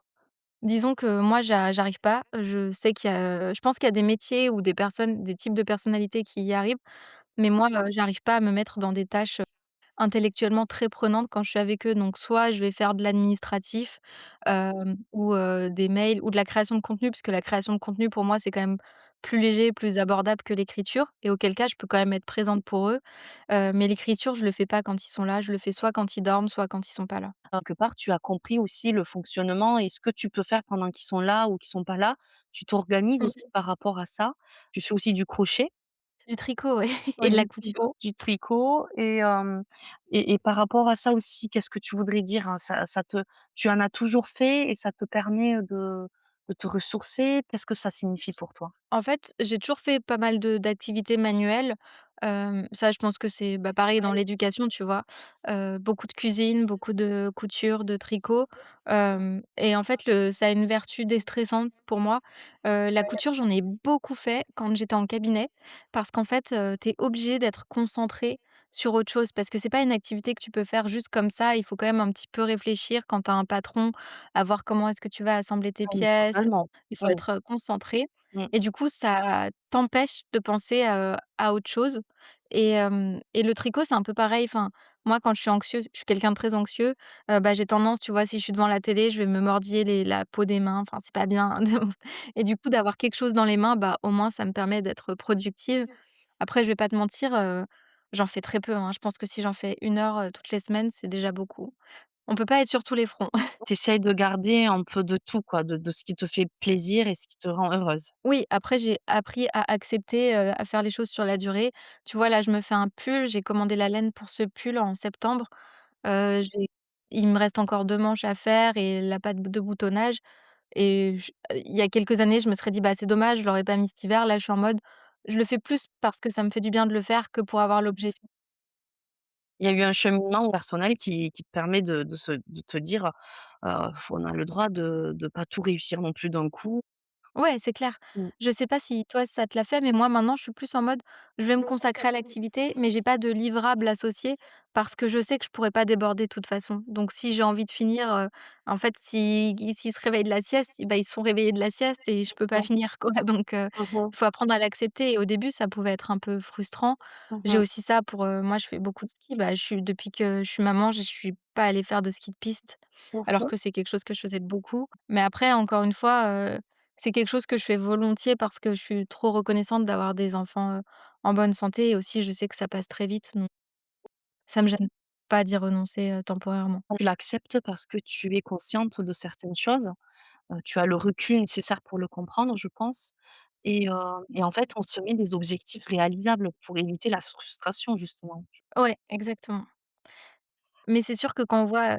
disons que moi, j'arrive pas. Je sais qu'il y a je pense qu'il y a des métiers ou des personnes des types de personnalités qui y arrivent, mais moi, j'arrive pas à me mettre dans des tâches intellectuellement très prenante quand je suis avec eux, donc soit je vais faire de l'administratif, ou des mails ou de la création de contenu, puisque la création de contenu pour moi, c'est quand même plus léger, plus abordable que l'écriture et auquel cas je peux quand même être présente pour eux, mais l'écriture, je le fais pas quand ils sont là, je le fais soit quand ils dorment, soit quand ils sont pas là. Quelque part, tu as compris aussi le fonctionnement et ce que tu peux faire pendant qu'ils sont là ou qu'ils sont pas là. Tu t'organises aussi Mmh. par rapport à ça. Tu fais aussi du crochet, Du tricot, ouais et ouais, de la couture. du tricot et par rapport à ça aussi, qu'est-ce que tu voudrais dire, hein? Tu en as toujours fait et ça te permet, de te ressourcer? Qu'est-ce que ça signifie pour toi? En fait, j'ai toujours fait pas mal de d'activités manuelles. Ça, je pense que c'est, bah, pareil dans l'éducation, tu vois? Beaucoup de cuisine, beaucoup de couture, de tricot, et en fait, le ça a une vertu déstressante pour moi. La couture, j'en ai beaucoup fait quand j'étais en cabinet parce qu'en fait, tu es obligé d'être concentré sur autre chose parce que c'est pas une activité que tu peux faire juste comme ça. Il faut quand même un petit peu réfléchir quand tu as un patron, à voir comment est-ce que tu vas assembler tes Ah mais pièces. totalement. Il faut Ouais. être, concentré Mmh. et du coup, ça t'empêche de penser, à autre chose et le tricot, c'est un peu pareil. Enfin, moi, quand je suis anxieuse, je suis quelqu'un de très anxieux, bah, j'ai tendance, tu vois, si je suis devant la télé, je vais me mordiller la peau des mains, enfin, c'est pas bien de et du coup, d'avoir quelque chose dans les mains, bah, au moins, ça me permet d'être productive. Après, je vais pas te mentir, j'en fais très peu, hein. Je pense que si j'en fais 1 heure, toutes les semaines, c'est déjà beaucoup. On peut pas être sur tous les fronts. Tu essayes de garder un peu de tout quoi, de ce qui te fait plaisir et ce qui te rend heureuse. Oui, après j'ai appris à accepter, à faire les choses sur la durée. Tu vois, là, je me fais un pull, j'ai commandé la laine pour ce pull en septembre. J'ai il me reste encore 2 manches à faire et la patte de boutonnage et il y a quelques années, je me serais dit: «Bah, c'est dommage, je l'aurais pas mis cet hiver». Là, je suis en mode, je le fais plus parce que ça me fait du bien de le faire que pour avoir l'objet fini. Il y a eu un cheminement personnel qui te permet de te dire, on a le droit de pas tout réussir non plus d'un coup. Ouais, c'est clair. Mmh. Je sais pas si toi ça te l'a fait, mais moi maintenant je suis plus en mode, je vais me consacrer à l'activité, mais j'ai pas de livrable associé parce que je sais que je pourrais pas déborder de toute façon. Donc si j'ai envie de finir, en fait, s'ils se réveillent de la sieste, bah, ils sont réveillés de la sieste et je peux pas Mmh. finir quoi. Donc Mmh mh. il faut apprendre à l'accepter et au début ça pouvait être un peu frustrant. Mmh J'ai mh. aussi ça pour, moi je fais beaucoup de ski, bah, depuis que je suis maman, je suis pas allée faire de ski de piste, Mmh alors mh. que c'est quelque chose que je faisais beaucoup. Mais après encore une fois, c'est quelque chose que je fais volontiers parce que je suis trop reconnaissante d'avoir des enfants, en bonne santé et aussi je sais que ça passe très vite, donc ça me gêne pas d'y renoncer, temporairement. Tu l'acceptes parce que tu es consciente de certaines choses, tu as le recul nécessaire pour le comprendre, je pense et en fait, on se met des objectifs réalisables pour éviter la frustration justement. Ouais, exactement. Mais c'est sûr que quand on voit,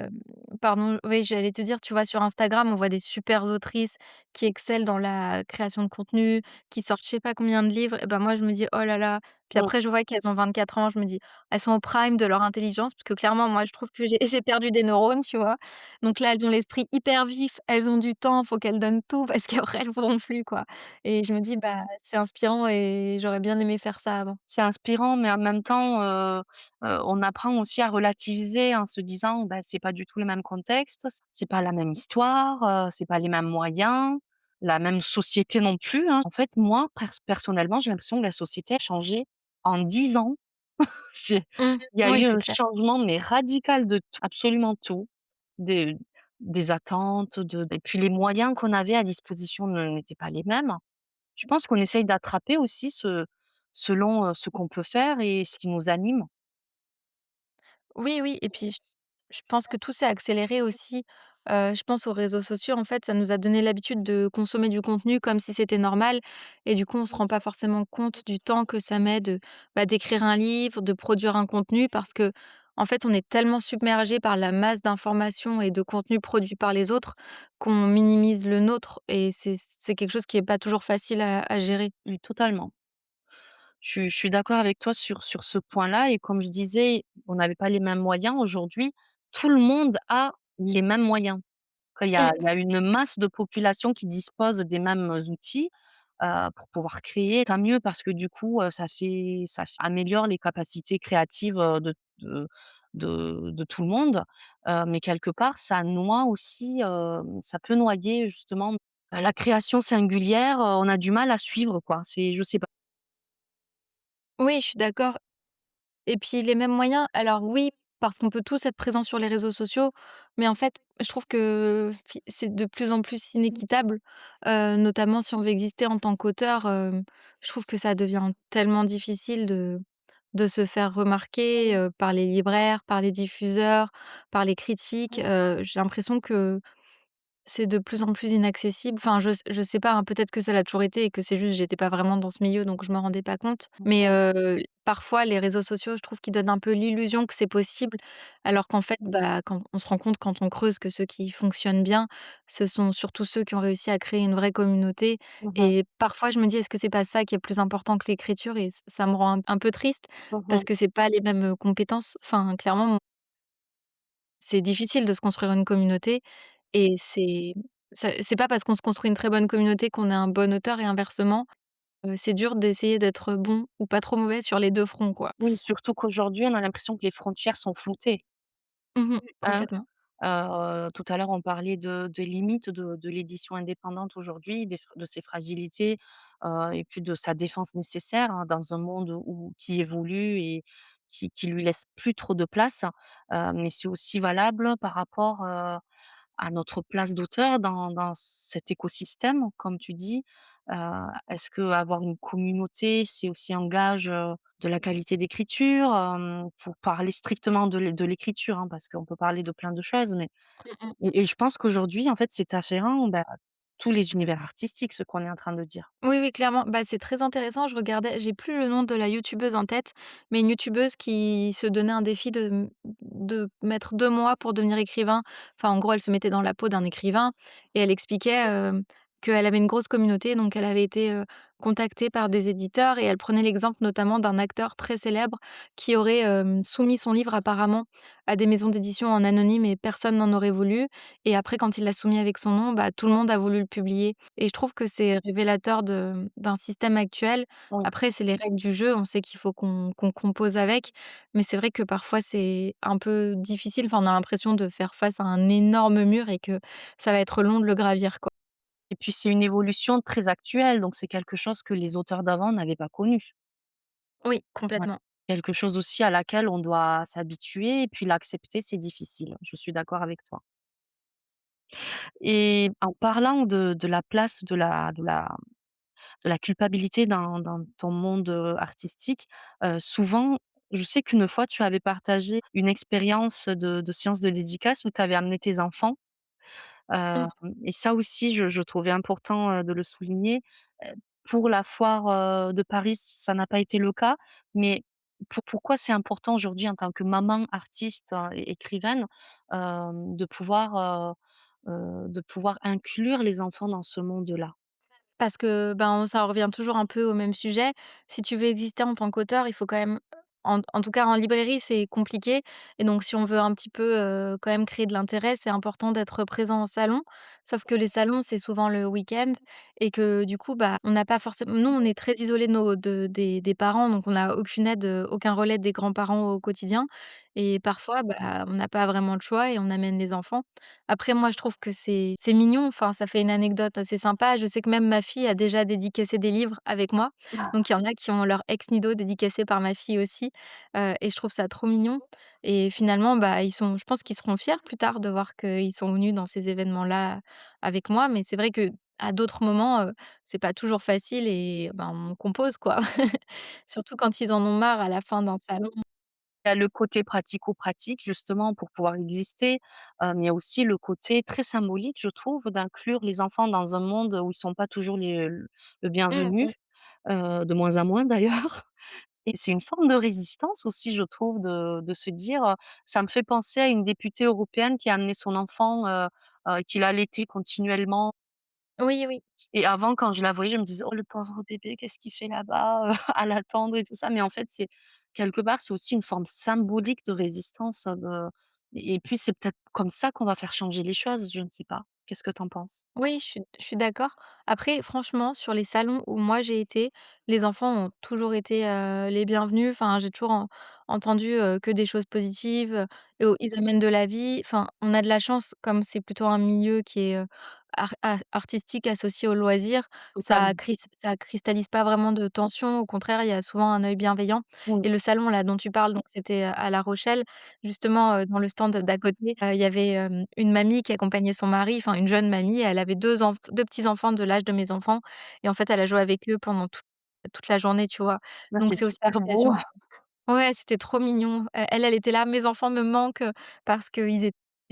pardon, oui, j'allais te dire, tu vois, sur Instagram, on voit des super autrices qui excellent dans la création de contenu, qui sortent je sais pas combien de livres et ben, moi, je me dis: «Oh là là». Puis Mmh. après, je vois qu'elles ont 24 ans, je me dis: «Elles sont au prime de leur intelligence», parce que clairement, moi, je trouve que j'ai perdu des neurones, tu vois? Donc là, elles ont l'esprit hyper vif, elles ont du temps, faut qu'elles donnent tout parce qu'après elles pourront plus, quoi et je me dis: «Bah, c'est inspirant et j'aurais bien aimé faire ça avant». C'est inspirant, mais en même temps, on apprend aussi à relativiser en se disant: «Bah, c'est pas du tout le même contexte, c'est pas la même histoire, c'est pas les mêmes moyens, la même société non plus, hein». En fait, moi, personnellement, j'ai l'impression que la société a changé en 10 ans. C'est Mmh. il y a Oui, eu c'est un clair. changement, mais radical de tout, absolument tout, des des attentes, de et puis les moyens qu'on avait à disposition ne n'étaient pas les mêmes. Je pense qu'on essaye d'attraper aussi selon, ce qu'on peut faire et ce qui nous anime. Oui, oui et puis je pense que tout s'est accéléré aussi, je pense aux réseaux sociaux, en fait, ça nous a donné l'habitude de consommer du contenu comme si c'était normal et du coup, on se rend pas forcément compte du temps que ça met bah, d'écrire un livre, de produire un contenu parce que en fait, on est tellement submergé par la masse d'informations et de contenus produits par les autres qu'on minimise le nôtre et c'est quelque chose qui est pas toujours facile à gérer. Oui, totalement. Je suis d'accord avec toi sur ce point-là et comme je disais, on n'avait pas les mêmes moyens. Aujourd'hui, tout le monde a les mêmes moyens. Quand il y a une masse de population qui dispose des mêmes outils, pour pouvoir créer, tant mieux parce que du coup, ça améliore les capacités créatives, de tout le monde. Mais quelque part, ça noie aussi, ça peut noyer justement, la création singulière, on a du mal à suivre quoi. C'est je sais pas. Oui, je suis d'accord. Et puis les mêmes moyens, alors oui, parce qu'on peut tous être présents sur les réseaux sociaux, mais en fait, je trouve que c'est de plus en plus inéquitable, notamment si on veut exister en tant qu'auteur, je trouve que ça devient tellement difficile de se faire remarquer, par les libraires, par les diffuseurs, par les critiques, j'ai l'impression que c'est de plus en plus inaccessible. Enfin, je sais pas, hein, peut-être que ça l'a toujours été et que c'est juste j'étais pas vraiment dans ce milieu, donc je me rendais pas compte. Mais, parfois les réseaux sociaux, je trouve qu'ils donnent un peu l'illusion que c'est possible, alors qu'en fait, bah, quand on se rend compte quand on creuse que ceux qui fonctionnent bien, ce sont surtout ceux qui ont réussi à créer une vraie communauté Mmh mh. et parfois je me dis: «Est-ce que c'est pas ça qui est plus important que l'écriture?» et ça me rend un peu triste Mmh parce mh. que c'est pas les mêmes, compétences. Enfin, clairement, c'est difficile de se construire une communauté et c'est pas parce qu'on se construit une très bonne communauté qu'on est un bon auteur et inversement. C'est dur d'essayer d'être bon ou pas trop mauvais sur les 2 fronts, quoi. Oui, surtout qu'aujourd'hui, on a l'impression que les frontières sont floutées, Mmh. hein. Complètement. Tout à l'heure, on parlait de limites de l'édition indépendante aujourd'hui, de ses fragilités, et puis de sa défense nécessaire, hein, dans un monde qui évolue et qui lui laisse plus trop de place. Mais c'est aussi valable par rapport, à notre place d'auteur dans cet écosystème, comme tu dis. Heu, Est-ce qu'avoir une communauté, c'est aussi un gage, de la qualité d'écriture? Pour parler strictement de l'écriture, hein, parce qu'on peut parler de plein de choses, mais Mmh mh. et je pense qu'aujourd'hui, en fait, c'est afférent, bah, à tous les univers artistiques, ce qu'on est en train de dire. Oui, oui, clairement. Bah, c'est très intéressant. Je regardais j'ai plus le nom de la youtubeuse en tête, mais une youtubeuse qui se donnait un défi de mettre 2 mois pour devenir écrivain. Enfin, en gros, elle se mettait dans la peau d'un écrivain et elle expliquait, qu'elle avait une grosse communauté, donc elle avait été, contactée par des éditeurs et elle prenait l'exemple notamment d'un acteur très célèbre qui aurait, soumis son livre apparemment à des maisons d'édition en anonyme et personne n'en aurait voulu et après quand il l'a soumis avec son nom, bah, tout le monde a voulu le publier. Et je trouve que c'est révélateur d'un système actuel. Oui. Après, c'est les règles du jeu, on sait qu'il faut qu'on compose avec, mais c'est vrai que parfois c'est un peu difficile. Enfin, on a l'impression de faire face à un énorme mur et que ça va être long de le gravir, quoi. Et puis c'est une évolution très actuelle, donc c'est quelque chose que les auteurs d'avant n'avaient pas connu. Oui, Voilà. complètement. Quelque chose aussi à laquelle on doit s'habituer et puis l'accepter, c'est difficile. Je suis d'accord avec toi. Et en parlant de la place de la culpabilité dans ton monde, artistique, souvent, je sais qu'une fois tu avais partagé une expérience de séance de dédicace où tu avais amené tes enfants. Mmh. Hem Et ça aussi, je trouvais important, de le souligner. Heu, pour la foire, de Paris, ça n'a pas été le cas, mais pourquoi c'est important aujourd'hui en tant que maman artiste, et écrivaine, de pouvoir inclure les enfants dans ce monde-là? Parce que, ben, ça revient toujours un peu au même sujet. Si tu veux exister en tant qu'auteur, il faut quand même en tout cas en librairie, c'est compliqué et donc si on veut un petit peu, quand même créer de l'intérêt, c'est important d'être présent en salon. Sauf que les salons, c'est souvent le week-end et que du coup, bah, on n'a pas forcément nous, on est très isolés de nos de des parents, donc on n'a aucune aide, aucun relais des grands-parents au quotidien et parfois, bah, on n'a pas vraiment le choix et on amène les enfants. Après moi, je trouve que c'est mignon, enfin, ça fait une anecdote assez sympa. Je sais que même ma fille a déjà dédicacé des livres avec moi, donc il y en a qui ont leur ex nihilo dédicacé par ma fille aussi, et je trouve ça trop mignon et finalement, bah, je pense qu'ils seront fiers plus tard de voir qu'ils sont venus dans ces événements-là avec moi, mais c'est vrai qu'à d'autres moments, c'est pas toujours facile et ben, on compose quoi. Surtout quand ils en ont marre à la fin d'un salon. Il y a le côté pratico-pratique justement pour pouvoir exister, mais il y a aussi le côté très symbolique, je trouve, d'inclure les enfants dans un monde où ils sont pas toujours le Mmh bienvenu, mh. de moins en moins d'ailleurs. Et c'est une forme de résistance aussi, je trouve, de se dire, ça me fait penser à une députée européenne qui a amené son enfant, qui l'allaitait continuellement. Oui, oui. Et avant, quand je la voyais, je me disais: «Oh le pauvre bébé, qu'est-ce qu'il fait là-bas, à l'attendre et tout ça?» Mais en fait, c'est quelque part, c'est aussi une forme symbolique de résistance, et puis c'est peut-être comme ça qu'on va faire changer les choses, je ne sais pas. Qu'est-ce que tu en penses? Oui, je suis d'accord. Après, franchement, sur les salons où moi j'ai été, les enfants ont toujours été, les bienvenus. Enfin, j'ai toujours entendu, que des choses positives, et ils amènent de la vie. Enfin, on a de la chance, comme c'est plutôt un milieu qui est, artistique associé au loisir, Totalement. ça cristallise pas vraiment de tension. Au contraire, il y a souvent un œil bienveillant Oui, et le salon là dont tu parles, donc c'était, à La Rochelle. Justement, dans le stand d'à côté, il y avait, une mamie qui accompagnait son mari, enfin une jeune mamie. Elle avait 2 petits-enfants de l'âge de mes enfants et en fait, elle a joué avec eux pendant toute la journée, tu vois? là, Donc c'est c'est aussi super beau. l'occasion. Ouais, c'était trop mignon. Elle était là: «Mes enfants me manquent», parce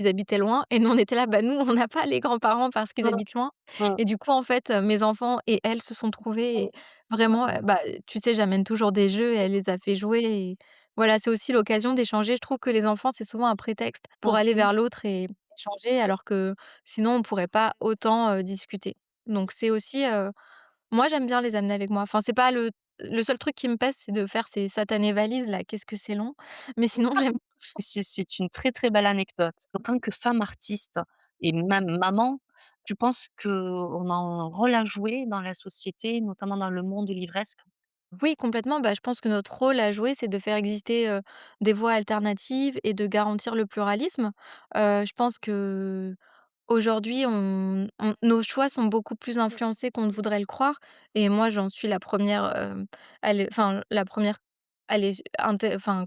ils habitaient loin et nous, on était là: «Bah, nous, on n'a pas les grands-parents parce qu'ils Mmh, habitent loin» mmh. et du coup, en fait, mes enfants et elle se sont trouvés et vraiment, bah, tu sais, j'amène toujours des jeux et elle les a fait jouer et voilà, c'est aussi l'occasion d'échanger. Je trouve que les enfants, c'est souvent un prétexte pour aller Mmh. vers l'autre et échanger alors que sinon, on pourrait pas autant, discuter. Donc c'est aussi, moi, j'aime bien les amener avec moi. Enfin, c'est pas le seul truc qui me pèse, c'est de faire ces satanées valises là, qu'est-ce que c'est long. Mais sinon, j'aime C'est une très, très belle anecdote. En tant que femme artiste et même maman, tu penses qu'on a un rôle à jouer dans la société, notamment dans le monde livresque? Oui, complètement. Bah, je pense que notre rôle à jouer, c'est de faire exister, des voix alternatives et de garantir le pluralisme. Je pense qu'aujourd'hui, nos choix sont beaucoup plus influencés qu'on ne voudrait le croire et moi, j'en suis la première re enfin, la première à l'é inté enfin,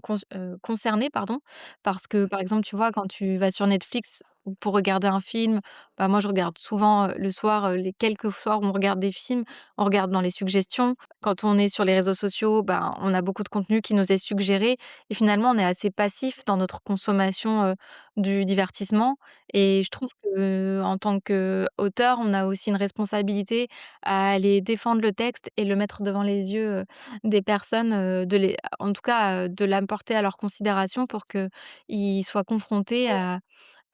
concernée, pardon. Parce que, par exemple, tu vois, quand tu vas sur Netflix pour regarder un film, bah, moi, je regarde souvent, le soir, les quelques soirs où on regarde des films, on regarde dans les suggestions. Quand on est sur les réseaux sociaux, ben, on a beaucoup de contenu qui nous est suggéré et finalement, on est assez passif dans notre consommation, du divertissement et je trouve qu'en tant qu'auteur, on a aussi une responsabilité à aller défendre le texte et le mettre devant les yeux, des personnes, en tout cas, de l'apporter à leur considération pour qu'ils soient confrontés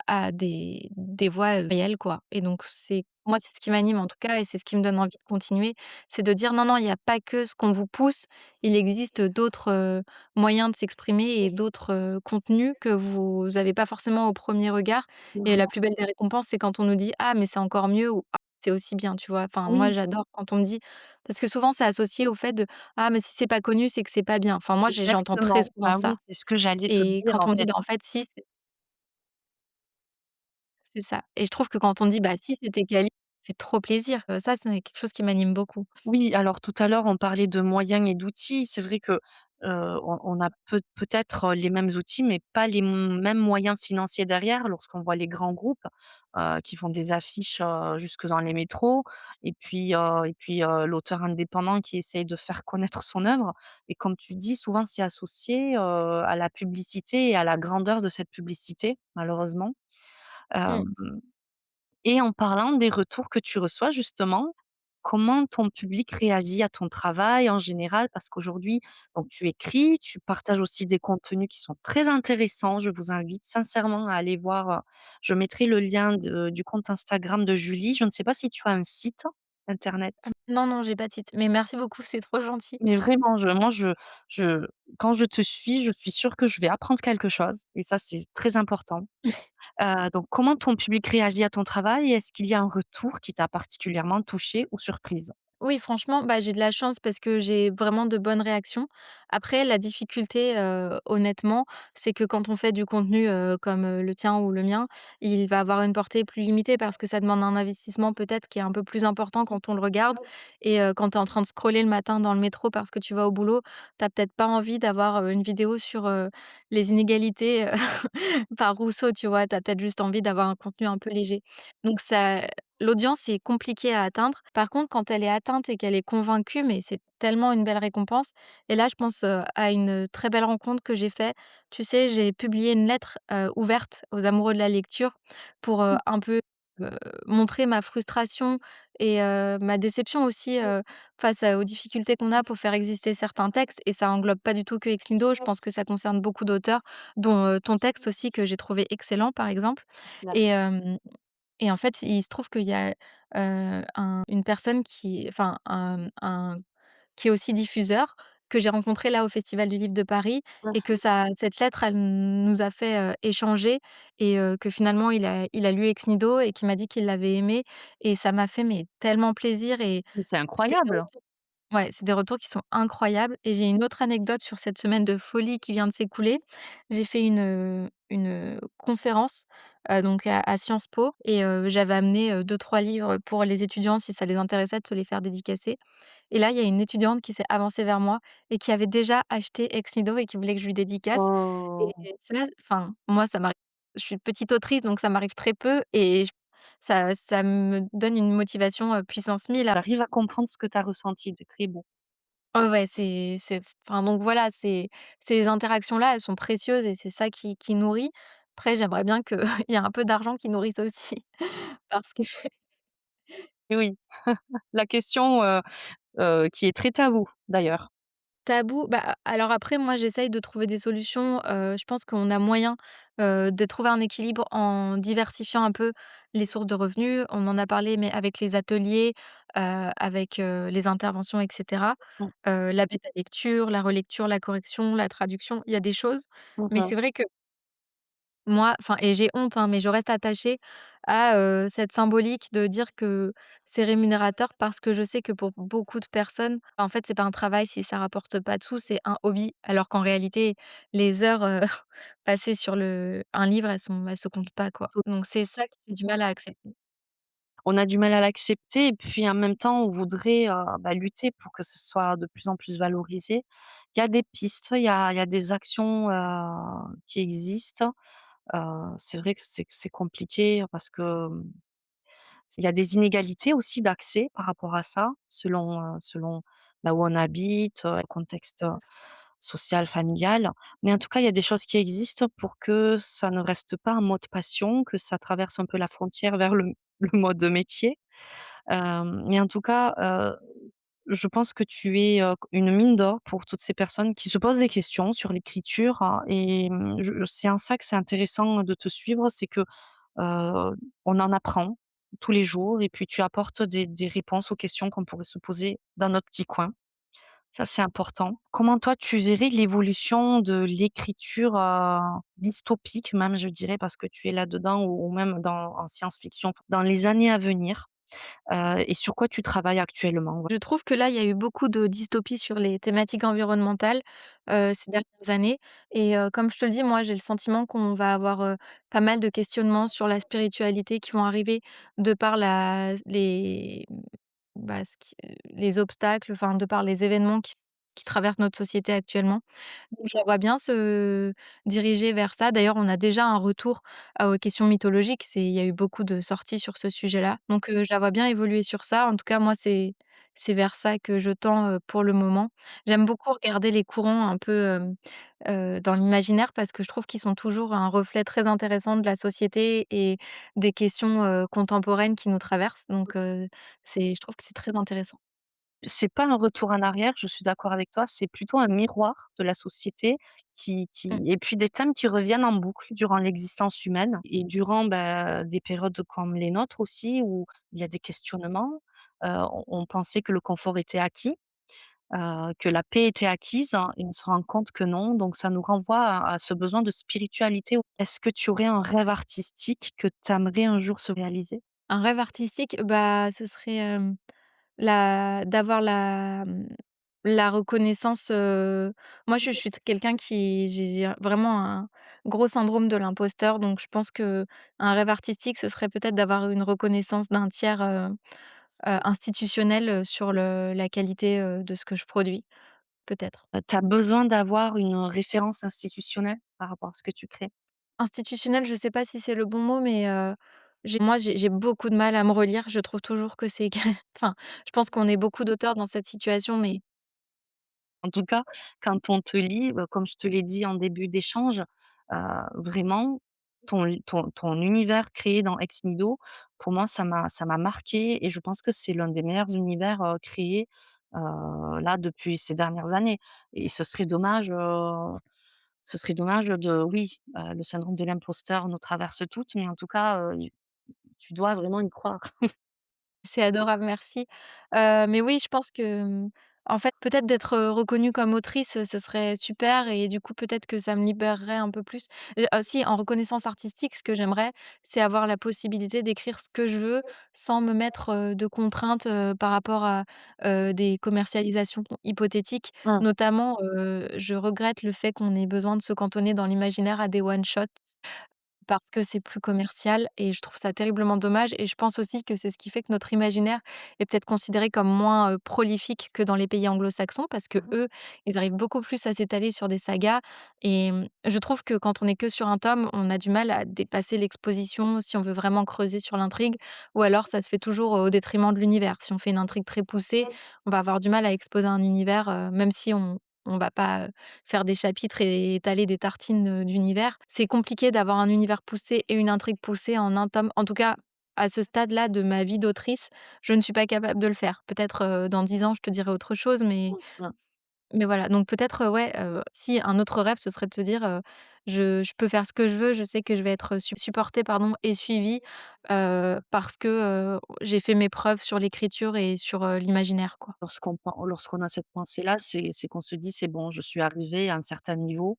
à des voix, réelles, quoi et donc c'est ce qui m'anime en tout cas et c'est ce qui me donne envie de continuer, c'est de dire: «Non, non, il y a pas que ce qu'on vous pousse, il existe d'autres, moyens de s'exprimer et d'autres, contenus que vous avez pas forcément au premier regard» et la plus belle des récompenses, c'est quand on nous dit: «Ah mais c'est encore mieux» ou «Ah c'est aussi bien», tu vois? Enfin moi Oui, j'adore quand on me dit parce que souvent c'est associé au fait de: «Ah mais si c'est pas connu, c'est que c'est pas bien». Enfin moi j'entends très exactement. souvent Bah oui, ça c'est ce que j'allais te et dire quand en on me dit: fait. «Bah en fait si». C'est ça et je trouve que quand on dit: «Bah, si, c'était quali», ça fait trop plaisir, ça, c'est quelque chose qui m'anime beaucoup. Oui, alors tout à l'heure, on parlait de moyens et d'outils. C'est vrai que, on a peut-être, les mêmes outils, mais pas les mêmes moyens financiers derrière. Lorsqu'on voit les grands groupes, qui font des affiches, jusque dans les métros l'auteur indépendant qui essaye de faire connaître son œuvre et comme tu dis, souvent c'est associé, à la publicité et à la grandeur de cette publicité, malheureusement. Mmh. Hem Et en parlant des retours que tu reçois justement, comment ton public réagit à ton travail en général? Parce qu'aujourd'hui, donc tu écris, tu partages aussi des contenus qui sont très intéressants. Je vous invite sincèrement à aller voir, je mettrai le lien du compte Instagram de Julie. Je ne sais pas si tu as un site internet? Non, non, j'ai pas de titre, mais merci beaucoup, c'est trop gentil. Mais vraiment, je quand je te suis, je suis sûre que je vais apprendre quelque chose et ça, c'est très important. Donc comment ton public réagit à ton travail et est-ce qu'il y a un retour qui t'a particulièrement touchée ou surprise? Oui, franchement, bah, j'ai de la chance parce que j'ai vraiment de bonnes réactions. Après, la difficulté, honnêtement, c'est que quand on fait du contenu, comme, le tien ou le mien, il va avoir une portée plus limitée parce que ça demande un investissement peut-être qui est un peu plus important quand on le regarde et quand tu es en train de scroller le matin dans le métro parce que tu vas au boulot, tu as peut-être pas envie d'avoir, une vidéo sur, les inégalités, par Rousseau, tu vois? Tu as peut-être juste envie d'avoir un contenu un peu léger. Donc ça L'audience est compliquée à atteindre. Par contre, quand elle est atteinte et qu'elle est convaincue, mais c'est tellement une belle récompense et là, je pense, à une très belle rencontre que j'ai fait. Tu sais, j'ai publié une lettre, ouverte aux amoureux de la lecture pour, un peu, heu, montrer ma frustration et ma déception aussi, face aux difficultés qu'on a pour faire exister certains textes et ça englobe pas du tout que Ex Nihilo. Je pense que ça concerne beaucoup d'auteurs, dont, ton texte aussi que j'ai trouvé excellent, par exemple et Merci. hem et en fait, il se trouve qu'il y a, une personne qui est aussi diffuseur, que j'ai rencontré là au Festival du livre de Paris et que cette lettre, elle nous a fait, échanger et que finalement il a lu Ex Nihilo et qui m'a dit qu'il l'avait aimé et ça m'a fait mais tellement plaisir et Mais c'est c'est des incroyable! retours ouais, c'est des retours qui sont incroyables et j'ai une autre anecdote sur cette semaine de folie qui vient de s'écouler. J'ai fait une conférence, donc à Sciences Po et j'avais amené, 2-3 livres pour les étudiants si ça les intéressait de se les faire dédicacer et là, il y a une étudiante qui s'est avancée vers moi et qui avait déjà acheté Ex Nihilo et qui voulait que je lui dédicace et Oh, ça, enfin, moi, ça m'arrive je suis petite autrice, donc ça m'arrive très peu et ça me donne une motivation, puissance 1000 à j'arrive à comprendre ce que tu as ressenti, c'est très beau. ouais, ouais, c'est enfin, donc voilà, ces interactions-là, elles sont précieuses et c'est ça qui nourrit. Après, j'aimerais bien qu'il y ait un peu d'argent qui nourrisse aussi parce que Et oui, la question, qui est très tabou d'ailleurs. tabou, bah, alors après moi j'essaye de trouver des solutions, je pense qu'on a moyen, de trouver un équilibre en diversifiant un peu les sources de revenus. On en a parlé, mais avec les ateliers, avec, les interventions et cetera. Mmh. La bêta lecture, la relecture, la correction, la traduction, il y a des choses, Mmh mais mh. c'est vrai que Moi enfin et j'ai honte, hein, mais je reste attachée à, cette symbolique de dire que c'est rémunérateur parce que je sais que pour beaucoup de personnes, en fait, c'est pas un travail si ça rapporte pas de sous, c'est un hobby. Alors qu'en réalité, les heures, passées sur un livre, elles se comptent pas, quoi. Donc c'est ça que j'ai du mal à accepter. On a du mal à l'accepter et puis en même temps, on voudrait, lutter pour que ce soit de plus en plus valorisé. Il y a des pistes, il y a des actions, qui existent. C'est vrai que c'est compliqué parce que, il y a des inégalités aussi d'accès par rapport à ça, selon là où on habite, le contexte, social, familial. Mais en tout cas, il y a des choses qui existent pour que ça ne reste pas un mode passion, que ça traverse un peu la frontière vers le mode métier. Mais en tout cas, je pense que tu es, une mine d'or pour toutes ces personnes qui se posent des questions sur l'écriture, hein, et je c'est en ça que c'est intéressant de te suivre, c'est que, on en apprend tous les jours et puis tu apportes des réponses aux questions qu'on pourrait se poser dans notre petit coin. Ça, c'est important. Comment toi, tu verrais l'évolution de l'écriture, dystopique même, je dirais, parce que tu es là-dedans ou même en science-fiction, dans les années à venir? Et sur quoi tu travailles actuellement? Ouais. Je trouve que là, il y a eu beaucoup de dystopies sur les thématiques environnementales, ces dernières années et comme je te le dis, moi, j'ai le sentiment qu'on va avoir, pas mal de questionnements sur la spiritualité qui vont arriver de par ce qui les obstacles, enfin, de par les événements qui traversent notre société actuellement. Donc je la vois bien se diriger vers ça. D'ailleurs, on a déjà un retour, aux questions mythologiques. Il y a eu beaucoup de sorties sur ce sujet-là. Donc je la vois bien évoluer sur ça. En tout cas, moi, c'est vers ça que je tends, pour le moment. J'aime beaucoup regarder les courants un peu, dans l'imaginaire parce que je trouve qu'ils sont toujours un reflet très intéressant de la société et des questions, contemporaines qui nous traversent. Donc je trouve que c'est très intéressant. C'est pas un retour en arrière, je suis d'accord avec toi, c'est plutôt un miroir de la société Mmh. et puis des thèmes qui reviennent en boucle durant l'existence humaine et durant, des périodes comme les nôtres aussi où il y a des questionnements. On pensait que le confort était acquis, que la paix était acquise et on se rend compte que non, donc ça nous renvoie à ce besoin de spiritualité. Est-ce que tu aurais un rêve artistique que tu aimerais un jour se réaliser? Un rêve artistique, bah, ce serait, la d'avoir la reconnaissance, moi je suis quelqu'un qui j'ai vraiment un gros syndrome de l'imposteur, donc je pense que un rêve artistique, ce serait peut-être d'avoir une reconnaissance d'un tiers, institutionnel, sur la qualité, de ce que je produis, peut-être. Tu as besoin d'avoir une référence institutionnelle par rapport à ce que tu crées? Institutionnel, je sais pas si c'est le bon mot, mais j'ai beaucoup de mal à me relire. Je trouve toujours que c'est enfin, je pense qu'on est beaucoup d'auteurs dans cette situation, mais En tout cas, quand on te lit, comme je te l'ai dit en début d'échange, vraiment ton univers créé dans Ex Nihilo, pour moi, ça m'a marqué et je pense que c'est l'un des meilleurs univers, créés, là, depuis ces dernières années et ce serait dommage de oui, le syndrome de l'imposteur nous traverse toutes, mais en tout cas, tu dois vraiment y croire. c'est adorable, merci. Mais oui, je pense que, en fait, peut-être d'être, reconnue comme autrice, ce serait super et du coup, peut-être que ça me libérerait un peu plus. Si, en reconnaissance artistique, ce que j'aimerais, c'est avoir la possibilité d'écrire ce que je veux, sans me mettre, de contraintes, par rapport à, des commercialisations hypothétiques. Mmh. Notamment, je regrette le fait qu'on ait besoin de se cantonner dans l'imaginaire à des one shot. Parce que c'est plus commercial et je trouve ça terriblement dommage et je pense aussi que c'est ce qui fait que notre imaginaire est peut-être considéré comme moins, prolifique que dans les pays anglo-saxons parce que eux, ils arrivent beaucoup plus à s'étaler sur des sagas et je trouve que quand on est que sur un tome, on a du mal à dépasser l'exposition si on veut vraiment creuser sur l'intrigue ou alors ça se fait toujours au détriment de l'univers. Si on fait une intrigue très poussée, on va avoir du mal à exposer un univers, même si on va pas, faire des chapitres et étaler des tartines, d'univers. C'est compliqué d'avoir un univers poussé et une intrigue poussée en un tome. En tout cas, à ce stade-là de ma vie d'autrice, je ne suis pas capable de le faire. Peut-être, dans 10 ans, je te dirai autre chose, mais Mmh. mais voilà. Donc peut-être, ouais, si un autre rêve, ce serait de te dire, je peux faire ce que je veux, je sais que je vais être supportée, pardon, et suivie, parce que, j'ai fait mes preuves sur l'écriture et sur, l'imaginaire, quoi. Lorsqu'on a cette pensée-là, c'est qu'on se dit: «C'est bon, je suis arrivé à un certain niveau».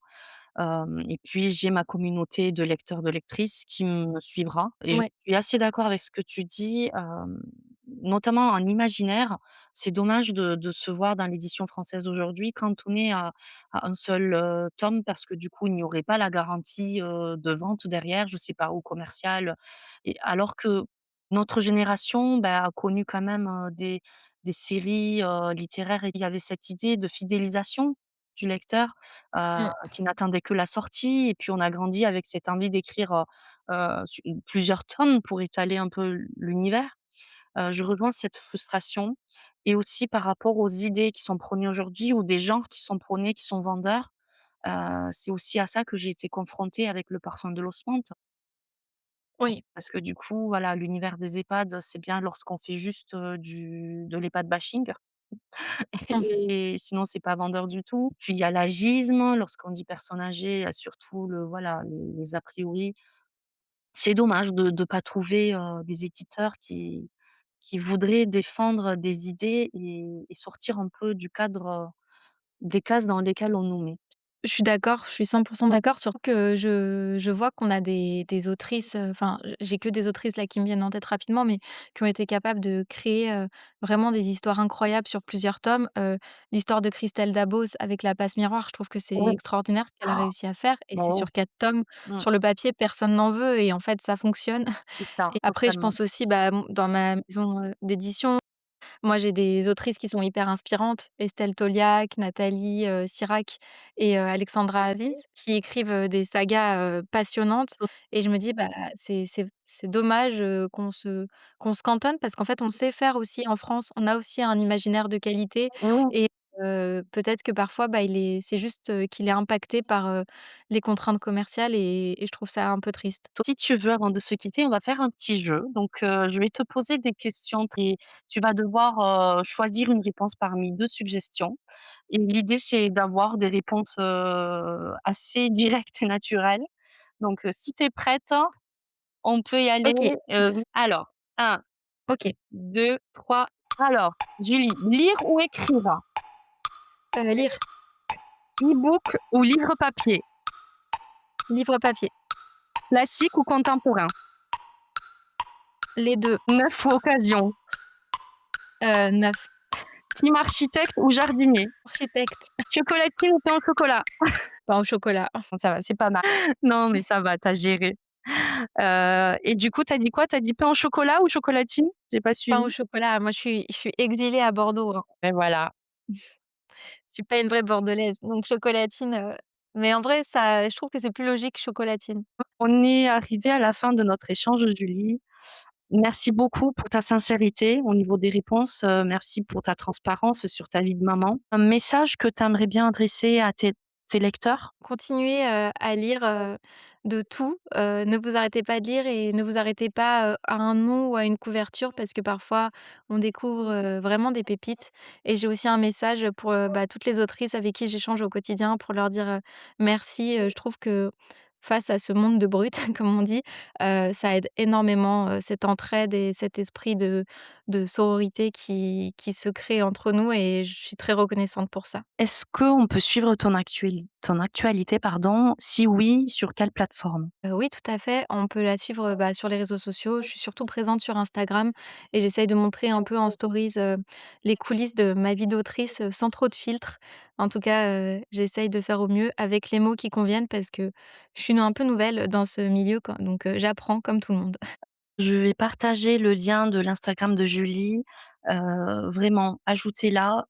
Et puis j'ai ma communauté de lecteurs, de lectrices qui me suivra et je Ouais, suis assez d'accord avec ce que tu dis, notamment en imaginaire. C'est dommage de se voir dans l'édition française aujourd'hui cantonné à un seul, tome parce que du coup, il n'y aurait pas la garantie, de vente derrière, je sais pas, ou commerciale et alors que notre génération, bah, a connu quand même, des séries, littéraires et il y avait cette idée de fidélisation du lecteur mmh, qui n'attendait que la sortie et puis on a grandi avec cette envie d'écrire, su plusieurs tomes pour étaler un peu l'univers. Je rejoins cette frustration et aussi par rapport aux idées qui sont prônées aujourd'hui ou des genres qui sont prônés, qui sont vendeurs. C'est aussi à ça que j'ai été confrontée avec Le Parfum de l'Osmente. oui. Parce que du coup, voilà, l'univers des EHPAD, c'est bien lorsqu'on fait juste, de l'EHPAD bashing et sinon c'est pas vendeur du tout. Puis il y a l'agisme, lorsqu'on dit personne âgée, il y a surtout voilà, les a priori. C'est dommage de pas trouver, des éditeurs qui voudraient défendre des idées et sortir un peu du cadre, des cases dans lesquelles on nous met. Je suis d'accord, je suis 100 d'accord, surtout que je vois qu'on a des autrices, enfin, j'ai que des autrices là qui me viennent en tête rapidement, mais qui ont été capables de créer, vraiment des histoires incroyables sur plusieurs tomes. L'histoire de Christelle Dabos avec La Passe Miroir, je trouve que c'est Oui. extraordinaire ce qu'elle a réussi à faire et c'est Bravo. sur 4 tomes. Mmh. Sur le papier, personne n'en veut et en fait ça fonctionne. C'est ça, Et après je totalement. pense aussi, bah, dans ma maison, d'édition, moi, j'ai des autrices qui sont hyper inspirantes, Estelle Toliac, Nathalie, Sirac et Alexandra Azins, qui écrivent, des sagas, passionnantes et je me dis: «Bah, c'est dommage, qu'on se cantonne» parce qu'en fait, on sait faire aussi en France. On a aussi un imaginaire de qualité Et oui. et peut-être que parfois, bah, c'est juste, qu'il est impacté par, les contraintes commerciales et je trouve ça un peu triste. Si tu veux, avant de se quitter, on va faire un petit jeu. Donc, je vais te poser des questions et tu vas devoir, choisir une réponse parmi 2 suggestions et l'idée, c'est d'avoir des réponses, assez directes et naturelles. Donc, si tu es prête, on peut y aller. OK, Alors, 1, OK. 2, 3. Alors, Julie, lire ou écrire? Lire, E-book ou livre papier? livre papier, Classique ou contemporain? les 2. Neuf ou occasion? 9. Team architecte ou jardinier? Architecte, Chocolatine ou pain au chocolat? pain au chocolat, Bon, ça va, c'est pas mal. Non, mais ça va, tu as géré. Et du coup, tu as dit quoi? Tu as dit pain au chocolat ou chocolatine? J'ai pas pain au suivi. chocolat. Moi, je suis exilée à Bordeaux, hein. Et voilà. Je suis pas une vraie bordelaise, donc chocolatine, mais en vrai, ça je trouve que c'est plus logique chocolatine. On est arrivé à la fin de notre échange, Julie. Merci beaucoup pour ta sincérité au niveau des réponses, merci pour ta transparence sur ta vie de maman. Un message que tu aimerais bien adresser à tes lecteurs? Continuez, à lire, de tout, ne vous arrêtez pas de lire et ne vous arrêtez pas, à un nom ou à une couverture parce que parfois on découvre, vraiment des pépites et j'ai aussi un message pour, bah, toutes les autrices avec qui j'échange au quotidien pour leur dire, merci. Je trouve que face à ce monde de brutes comme on dit, ça aide énormément, cette entraide et cet esprit de sororité qui se crée entre nous et je suis très reconnaissante pour ça. Est-ce qu'on peut suivre ton actualité, pardon? Si oui, sur quelle plateforme? Oui, tout à fait. On peut la suivre, bah, sur les réseaux sociaux. Je suis surtout présente sur Instagram et j'essaye de montrer un peu en stories, les coulisses de ma vie d'autrice, sans trop de filtres. En tout cas, j'essaye de faire au mieux avec les mots qui conviennent parce que je suis un peu nouvelle dans ce milieu quoi, donc j'apprends comme tout le monde. Je vais partager le lien de l'Instagram de Julie. Vraiment, ajoutez-la,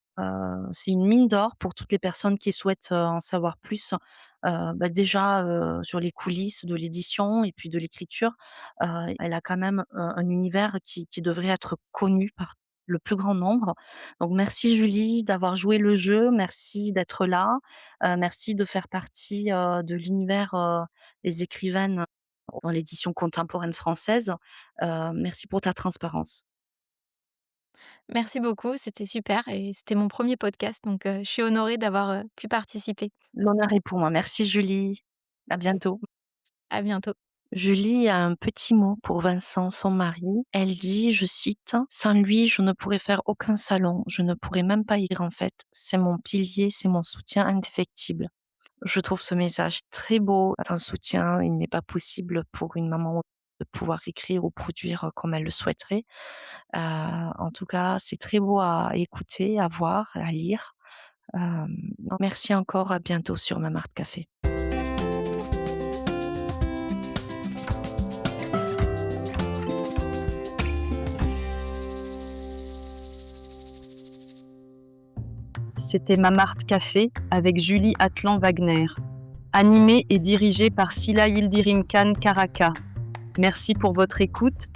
c'est une mine d'or pour toutes les personnes qui souhaitent, en savoir plus, bah, déjà, sur les coulisses de l'édition et puis de l'écriture. Elle a quand même, un univers qui devrait être connu par le plus grand nombre. Donc merci Julie d'avoir joué le jeu, merci d'être là, merci de faire partie, de l'univers, des écrivaines dans l'édition contemporaine française. Merci pour ta transparence. Merci beaucoup, c'était super et c'était mon premier podcast donc je suis honorée d'avoir, pu participer. L'honneur est pour moi. Merci Julie. À bientôt. À bientôt. Julie a un petit mot pour Vincent, son mari. Elle dit, je cite: «Sans lui, je ne pourrais faire aucun salon, je ne pourrais même pas y en fait. C'est mon pilier, c'est mon soutien indéfectible». Je trouve ce message très beau, un soutien. Il n'est pas possible pour une maman de pouvoir écrire ou produire comme elle le souhaiterait. En tout cas, c'est très beau à écouter, à voir, à lire. Merci encore, à bientôt sur Ma Marthe Café. C'était Ma Marthe Café avec Julie Atlan-Wagner, animée et dirigée par Sila Yildirim Khan Karaka. Merci pour votre écoute